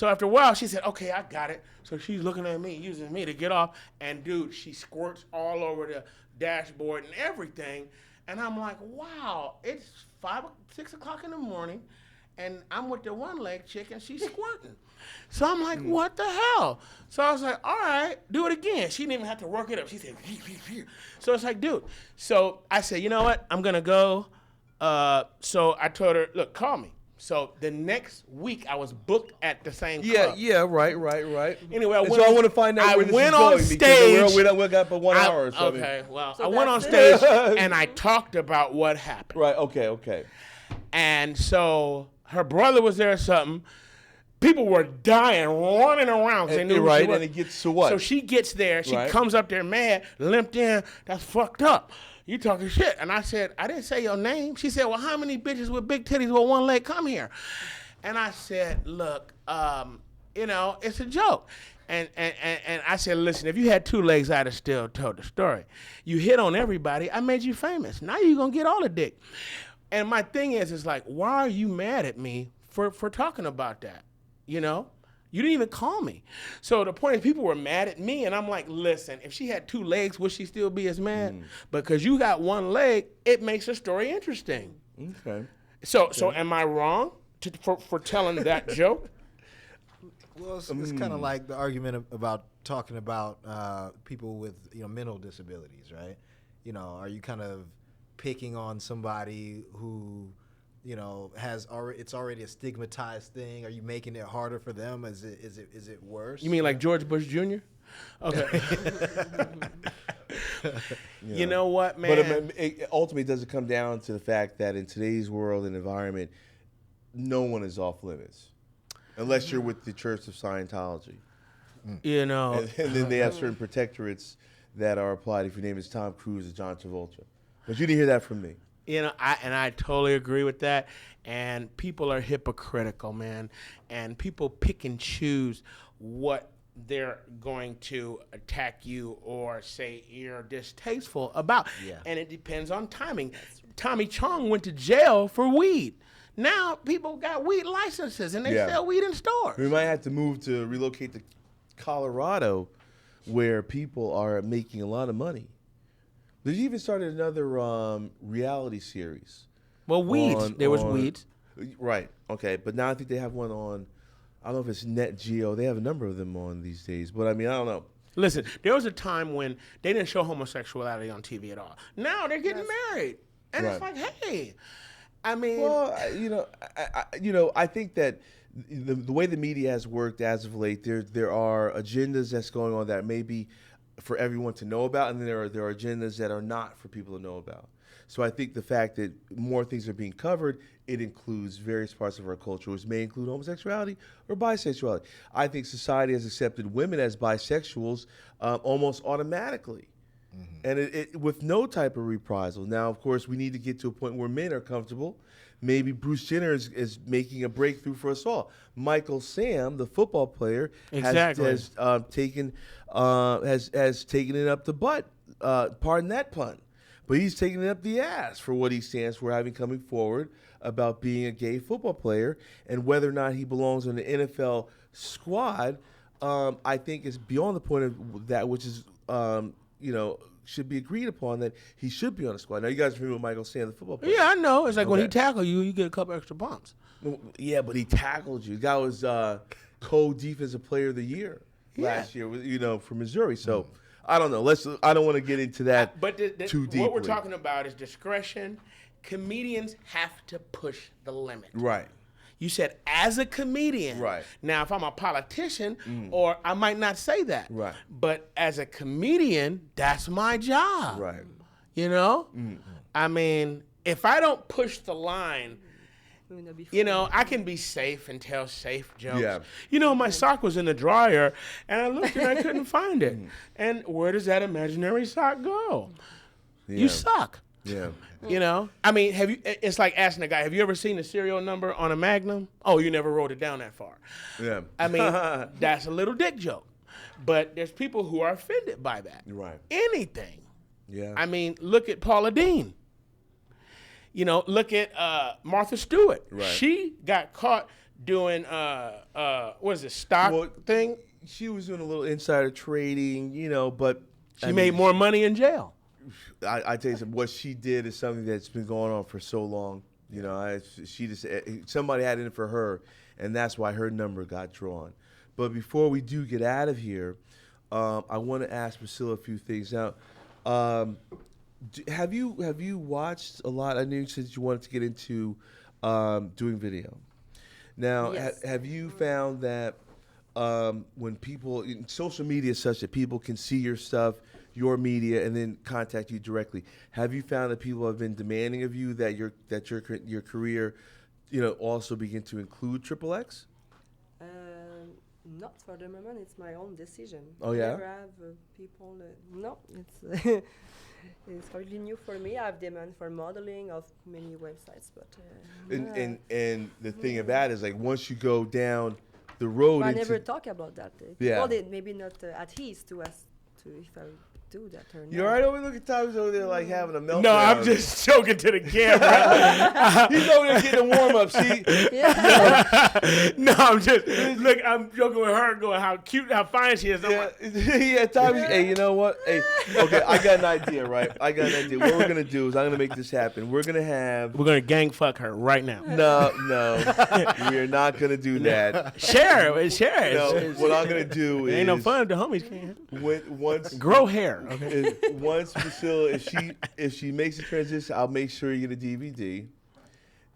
after a while, she said, okay, I got it. So she's looking at me, using me to get off. And, dude, she squirts all over the dashboard and everything. And I'm like, wow, it's 6 o'clock in the morning, and I'm with the one-leg chick, and she's squirting. So I'm like, what the hell? So I was like, all right, do it again. She didn't even have to work it up. She said, so it's like, dude. So I said, you know what? I'm going to go. So I told her, look, call me. So the next week, I was booked at the same club. Yeah, right. Anyway, I want to find out where this is going because we got but 1 hour or something. Okay, well, So I went on that's stage and I talked about what happened. Right, okay. And so her brother was there or something. People were dying, running around. They knew who she was. And it gets to what? So she gets there. She Right. comes up there mad, limped in. That's fucked up. You talking shit. And I said, I didn't say your name. She said, well, how many bitches with big titties with one leg come here? And I said, look, it's a joke. And I said, listen, if you had 2 legs, I'd have still told the story. You hit on everybody. I made you famous. Now you're going to get all the dick. And my thing is like, why are you mad at me for talking about that? You didn't even call me. So the point is, people were mad at me, and I'm like, listen, if she had 2 legs, would she still be as mad? Because you got 1 leg, it makes the story interesting. Okay. So am I wrong for telling that joke? Well, it's kind of like the argument about talking about people with mental disabilities, right? Are you kind of picking on somebody who it's already a stigmatized thing? Are you making it harder for them? Is it worse? You mean like George Bush Jr.? Okay. You know what, man? But ultimately, does it come down to the fact that in today's world and environment, no one is off limits, unless you're with the Church of Scientology. And then they have certain protectorates that are applied if your name is Tom Cruise or John Travolta. But you didn't hear that from me. I totally agree with that. And people are hypocritical, man. And people pick and choose what they're going to attack you or say you're distasteful about. Yeah. And it depends on timing. Tommy Chong went to jail for weed. Now people got weed licenses and they sell weed in stores. We might have to relocate to Colorado, where people are making a lot of money. They even started another reality series. Well, weeds. There was weeds. Right. Okay. But now I think they have one on, I don't know if it's Net Geo. They have a number of them on these days. But I mean, I don't know. Listen, there was a time when they didn't show homosexuality on TV at all. Now they're getting married. And it's like, hey, I mean. Well, I think that the way the media has worked as of late, there are agendas that's going on that maybe for everyone to know about, and then there are agendas that are not for people to know about. So I think the fact that more things are being covered, it includes various parts of our culture, which may include homosexuality or bisexuality. I think society has accepted women as bisexuals almost automatically, and it with no type of reprisal. Now, of course, we need to get to a point where men are comfortable. Maybe Bruce Jenner is making a breakthrough for us all. Michael Sam, the football player, has taken it up the butt. Pardon that pun. But he's taking it up the ass for what he stands for, having coming forward about being a gay football player, and whether or not he belongs on the NFL squad. I think is beyond the point of that, which is should be agreed upon that he should be on the squad. Now, you guys remember Michael Sam, the football player? Yeah, I know. It's like when he tackled you, you get a couple extra bumps. Yeah, but he tackled you. The guy was co-defensive player of the year last year, for Missouri. So I don't know. I don't want to get into that too deeply. What we're talking about is discretion. Comedians have to push the limit. Right. You said as a comedian. Right. Now, if I'm a politician, or I might not say that. Right. But as a comedian, that's my job. Right. I mean, if I don't push the line, before. You know, I can be safe and tell safe jokes. Yeah. You know, my sock was in the dryer, and I looked and I couldn't find it. And where does that imaginary sock go? Yeah. You suck. Yeah. You know, I mean, it's like asking a guy, have you ever seen the serial number on a Magnum? Oh, you never wrote it down that far. Yeah. I mean, that's a little dick joke. But there's people who are offended by that. Right. Anything. Yeah. I mean, look at Paula Deen. You know, look at Martha Stewart. Right. She got caught doing, what is it, stock thing? She was doing a little insider trading, you know, but She made more money in jail. I tell you something. What she did is something that's been going on for so long. You know, she just somebody had it in for her, and that's why her number got drawn. But before we do get out of here, I want to ask Priscilla a few things. Now, have you watched a lot? I knew you said you wanted to get into doing video. Now, Yes. have you found that when people social media is such that people can see your stuff, your media, and then contact you directly? Have you found that people have been demanding of you that your career, you know, also begin to include XXX? Not for the moment. It's my own decision. Oh, yeah? I never have people. No, it's it's hardly new for me. I have demand for modeling of many websites, but And the thing about it is, like, once you go down the road, I into, never talk about that. Yeah. Well, they maybe not at ease to us to if I do that or not. you all right over there? Look at Tyler's over there like having a meltdown. No, I'm just joking to the camera. He's over there getting a warm up. See, Yeah. No, I'm just, look, I'm joking with her, going how cute, how fine she is. I'm yeah, like, yeah. Tyler, hey, you know what? Hey, okay, I got an idea, right? I got an idea. What we're gonna do is I'm gonna make this happen. We're gonna have. we're going to gang fuck her right now. No, we are not gonna do that. Share it. No, what I'm gonna do is Ain't no fun if the homies can't. once Grow hair. Okay. once Priscilla, if she makes the transition, I'll make sure you get a DVD,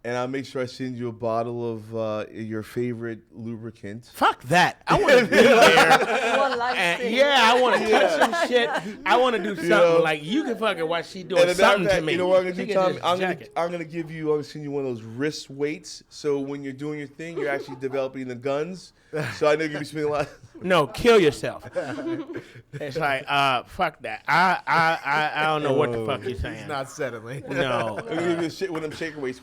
and I'll make sure I send you a bottle of your favorite lubricant. Fuck that. I want to be there. One life And thing. yeah, I want to touch some shit. I want to do something know? like you can fucking watch she And doing as a matter of something to fact, me. you know what I'm gonna She do, can Tommy? just I'm jack it. gonna send you one of those wrist weights. So when you're doing your thing, you're actually developing the guns. So I know you're gonna be spending a lot. No, kill yourself. It's like, fuck that. I don't know what the fuck you're saying. It's not settling. No. I'm gonna give you shit with them shaker weights.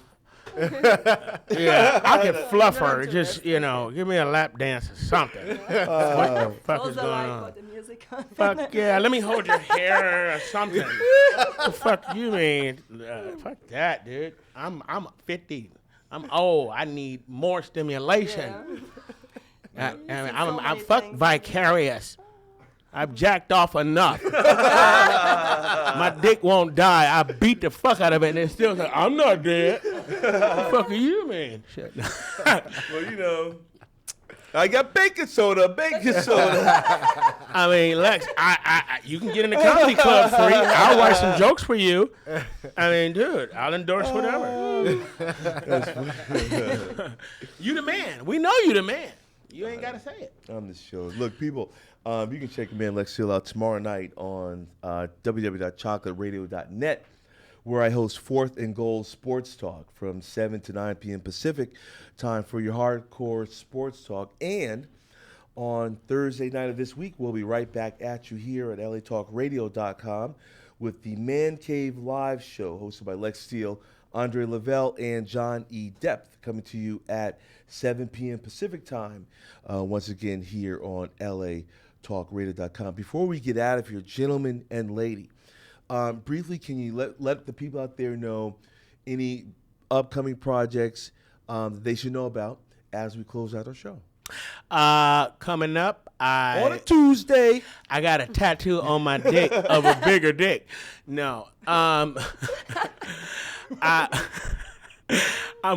Yeah, I can fluff her. Just, you know, give me a lap dance or something. What the fuck Close is the going light, on? put the music on. Fuck yeah, let me hold your hair or something. What the fuck you mean? Fuck that, dude. I'm 50. I'm old. I need more stimulation. Yeah. I'm many fuck things. vicarious. I've jacked off enough. My dick won't die. I beat the fuck out of it and it still says, I'm not dead. What the fuck are you, man? Shit. Well, you know, I got baking soda. I mean, Lex, I you can get in the comedy club free. I'll write some jokes for you. I mean, dude, I'll endorse whatever. You the man. We know you the man. You ain't got to say it. On this show. Look, people, you can check man Lex Steele out tomorrow night on www.chocolateradio.net, where I host Fourth and Goal Sports Talk from 7 to 9 p.m. Pacific time for your hardcore sports talk. And on Thursday night of this week, we'll be right back at you here at latalkradio.com with the Man Cave Live Show hosted by Lex Steele, Andre Lavelle, and John E. Depth, coming to you at 7 p.m. Pacific time, once again here on latalkradio.com. Before we get out of here, gentlemen and lady, briefly, can you let the people out there know any upcoming projects they should know about as we close out our show? Coming up, On a Tuesday. I got a tattoo on my dick of a bigger dick. No. I'm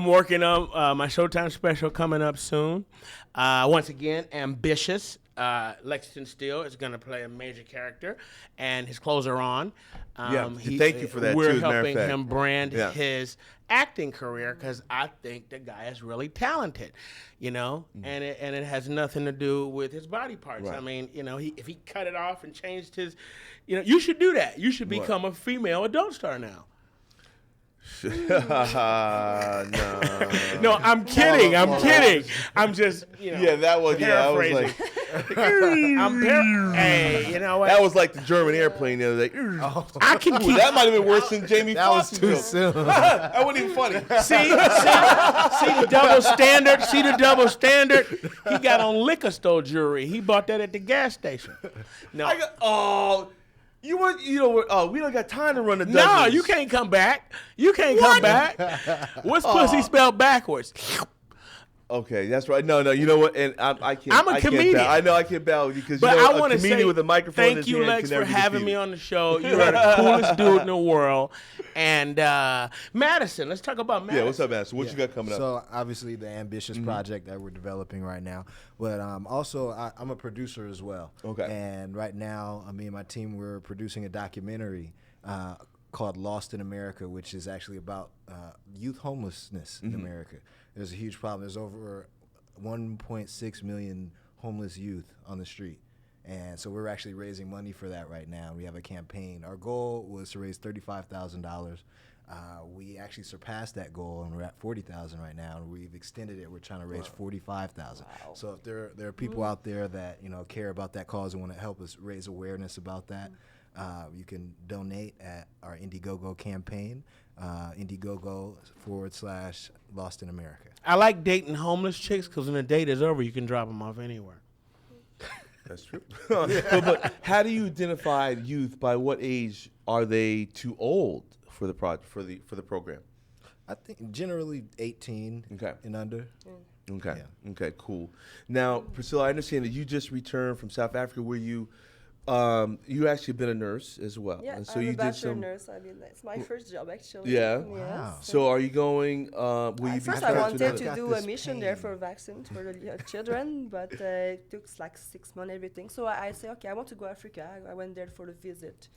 working on my Showtime special coming up soon. Once again, ambitious. Lexington Steele is going to play a major character, and his clothes are on. Thank you for that, We're too, as a matter of helping fact. him brand Yeah. his acting career because I think the guy is really talented, you know, and it has nothing to do with his body parts. Right. I mean, you know, if he cut it off and changed his, you know, you should do that. You should become a female adult star now. No. No, I'm kidding. I'm kidding. I'm just, Yeah, that was. Yeah, I was like. Hey, you know what? That was like the German airplane the other day. I can Ooh, keep. that might have been worse than Jamie That was Foxx's too joke. soon. That wasn't even funny. See the double standard. See the double standard. He got on liquor store jewelry. He bought that at the gas station. No, We don't got time to run the no, dozens. you can't come back. You can't come back. What's pussy spelled backwards? Okay, that's right. No, you know what? And I can't. I'm a I can't comedian. bow. I know I can't bow because But you know, I want a to comedian say with a microphone in thank his you, hand Lex, can never for be having me defeated. on the show. You are the coolest dude in the world. And Madison, let's talk about Madison. Yeah, what's up, man? So what you got coming up? So obviously the ambitious project that we're developing right now, but also I'm a producer as well. Okay. And right now, me and my team, we're producing a documentary called Lost in America, which is actually about youth homelessness in America. There's a huge problem. There's over 1.6 million homeless youth on the street. And so we're actually raising money for that right now. We have a campaign. Our goal was to raise $35,000. We actually surpassed that goal, and we're at $40,000 right now. And we've extended it. We're trying to raise $45,000. So if there are people out there that care about that cause and want to help us raise awareness about that, you can donate at our Indiegogo campaign, Indiegogo/Lost in America. I like dating homeless chicks because when the date is over, you can drop them off anywhere. That's true. but how do you identify youth? By what age are they too old for the for the program? I think generally 18 and under. Okay. Yeah. Okay. Cool. Now, Priscilla, I understand that you just returned from South Africa, where you actually been a nurse as well. Yeah, and so I'm you a did bachelor some. nurse. I mean, it's my first job actually. Yeah. Wow. So are you going? Will you be First, I transferred wanted to to Got do a this mission there for vaccines for the children, but it took like 6 months, everything. So I say, okay, I want to go Africa. I went there for the visit.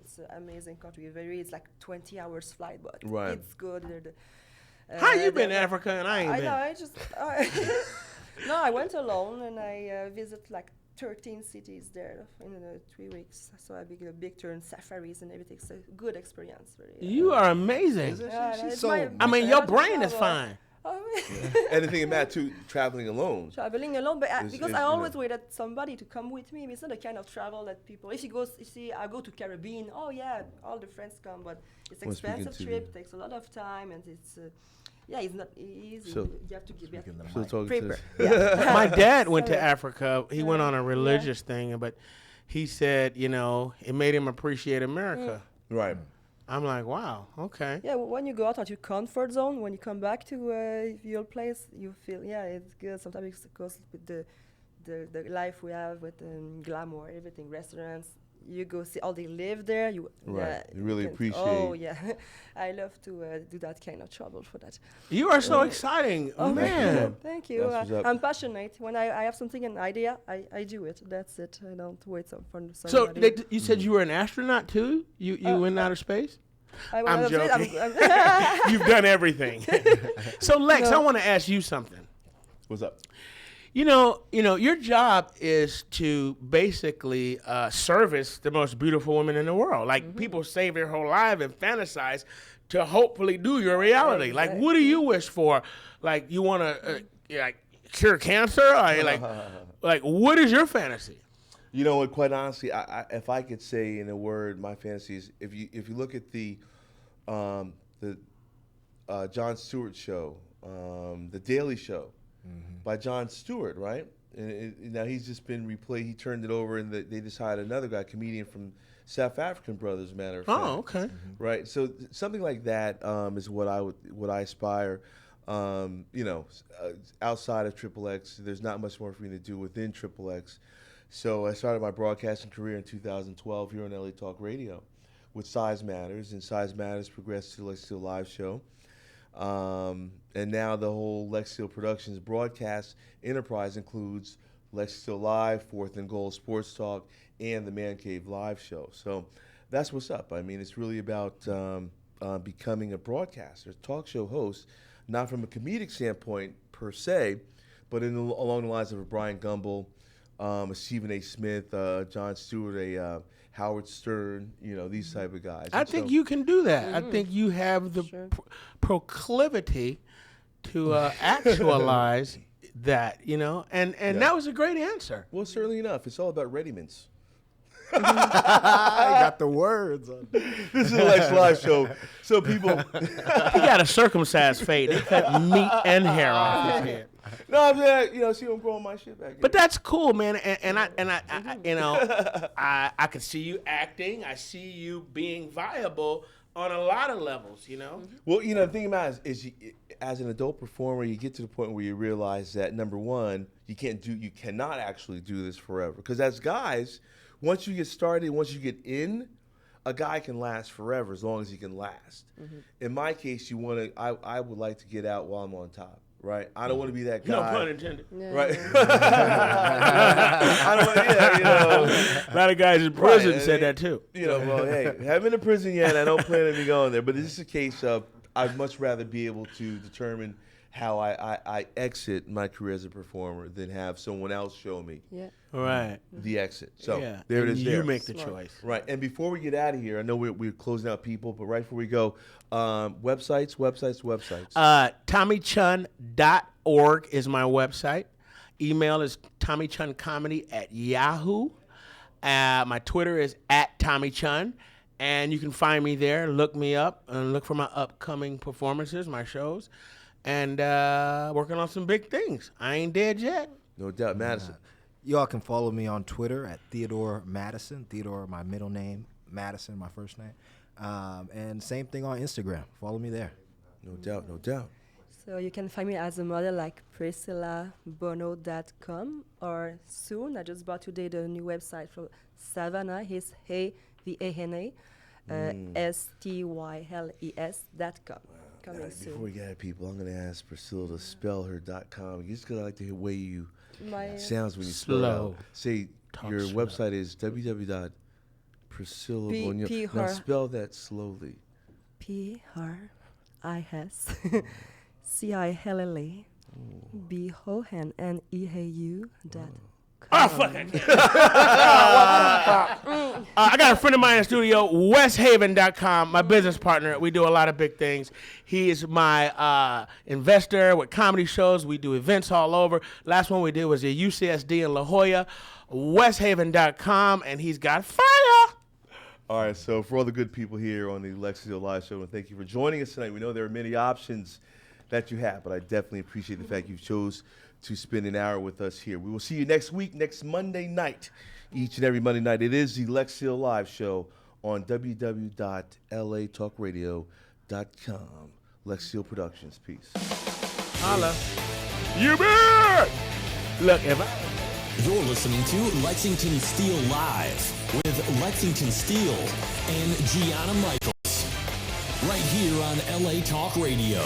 It's an amazing country. It's like 20 hours flight, but Right. it's good. How you been to Africa and I ain't I been? know. No, I went alone and I visit like 13 cities there in 3 weeks. So I did a big turn safaris and everything. It's a good experience. Really. You are amazing. It's so- I mean, your I brain is travel. fine. Anything in that too? Traveling alone. Traveling alone, but because is, I you know. always waited somebody to come with me. It's not the kind of travel that people. If you see, I go to Caribbean. Oh yeah, all the friends come, but it's Well, speaking expensive to trip. you. Takes a lot of time, and it's it's not easy. So- you have to give Speaking the So mic. talking prepare. to Yeah. My dad went to Sorry. Africa. He went on a religious thing, but he said, it made him appreciate America. right. I'm like, wow, okay. Yeah, when you go out of your comfort zone, when you come back to your place, you feel it's good. Sometimes it's because with the life we have with glamour, everything, restaurants. You go see all they live there. You You really can- appreciate. Oh yeah, I love to do that kind of travel for that. You are so exciting, man. Thank you. That's what's up. I'm passionate. When I have something, an idea, I do it. That's it. I don't wait for So somebody. you said you were an astronaut too? You went outer space? I'm I'm joking. You've done everything. So Lex, I want to ask you something. What's up? Your job is to basically service the most beautiful women in the world. Like people save their whole life and fantasize to hopefully do your reality. Like, what do you wish for? Like, you want to cure cancer? Or like, what is your fantasy? You know what? Quite honestly, if I could say in a word, my fantasy is if you look at the Jon Stewart show, the Daily Show, by Jon Stewart, right? And now he's just been replayed. He turned it over, and they just hired another guy, comedian from South African Brothers, matter of fact. Oh, okay. Right. So something like that is what I aspire. Outside of Triple X, there's not much more for me to do within Triple X. So I started my broadcasting career in 2012 here on LA Talk Radio with Size Matters, and Size Matters progressed to Lex Steele Live Show. And now the whole Lex Steele Productions broadcast enterprise includes Lex Steele Live, Fourth and Goal Sports Talk, and the Man Cave Live Show. So that's what's up. I mean, it's really about becoming a broadcaster, talk show host, not from a comedic standpoint per se, but along the lines of a Brian Gumbel, a Stephen A. Smith, Jon Stewart, a Howard Stern, these type of guys. I And think so- you can do that. I think you have the proclivity to actualize that, and that was a great answer. Well, certainly enough. It's all about readyments. I got the words. This is the Lex Live show. So people, He got a circumcised face. They cut meat and hair off his head. no, I'm saying, see, I'm growing my shit back. But that's cool, man. And I can see you acting. I see you being viable on a lot of levels. Well, the thing about it is as an adult performer, you get to the point where you realize that number one, you cannot actually do this forever. Because as guys, once you get started, once you get in, a guy can last forever as long as he can last. In my case, I would like to get out while I'm on top. Right, I don't want to be that guy. No pun intended. Right, I don't want, A lot of guys in prison Right, said that too. Well, hey, haven't been in prison yet. I don't plan on me going there. But this is a case of I'd much rather be able to determine how I exit my career as a performer than have someone else show me Right. the exit. So Yeah. there it And is. You there. make the choice. Right, and before we get out of here, I know we're closing out people, but right before we go, websites. TommyChun.org is my website. Email is TommyChunComedy@Yahoo. My Twitter is @TommyChun. And you can find me there. Look me up and look for my upcoming performances, my shows. And working on some big things. I ain't dead yet. No doubt, Madison. Y'all can follow me on Twitter at Theodore Madison. Theodore, my middle name. Madison, my first name. And same thing on Instagram. Follow me there. No doubt, no doubt. So you can find me as a model like PriscillaBono.com, or soon, I just bought today the new website from Savannah. It's VANA, STYLES.com. Coming Before soon. we get at people, I'm going to ask Priscilla to spell her .com. Just because I like to hear the way you My sounds when you spell it Slow. out. Say your slow. website is www.Priscilla. P- Now her. spell that slowly. PRISCILLA Oh, fuck it. I got a friend of mine in the studio, westhaven.com, my business partner. We do a lot of big things. He is my investor with comedy shows. We do events all over. Last one we did was at UCSD in La Jolla, westhaven.com, and he's got fire. All right, so for all the good people here on the Lexington Live Show, and thank you for joining us tonight. We know there are many options that you have, but I definitely appreciate the fact you chose to spend an hour with us here. We will see you next week, next Monday night, each and every Monday night. It is the Lex Steele Live Show on www.latalkradio.com. Lex Steele Productions. Peace. Holla. You bet. Look, if I... You're listening to Lexington Steele Live with Lexington Steele and Gianna Michaels. Right here on LA Talk Radio.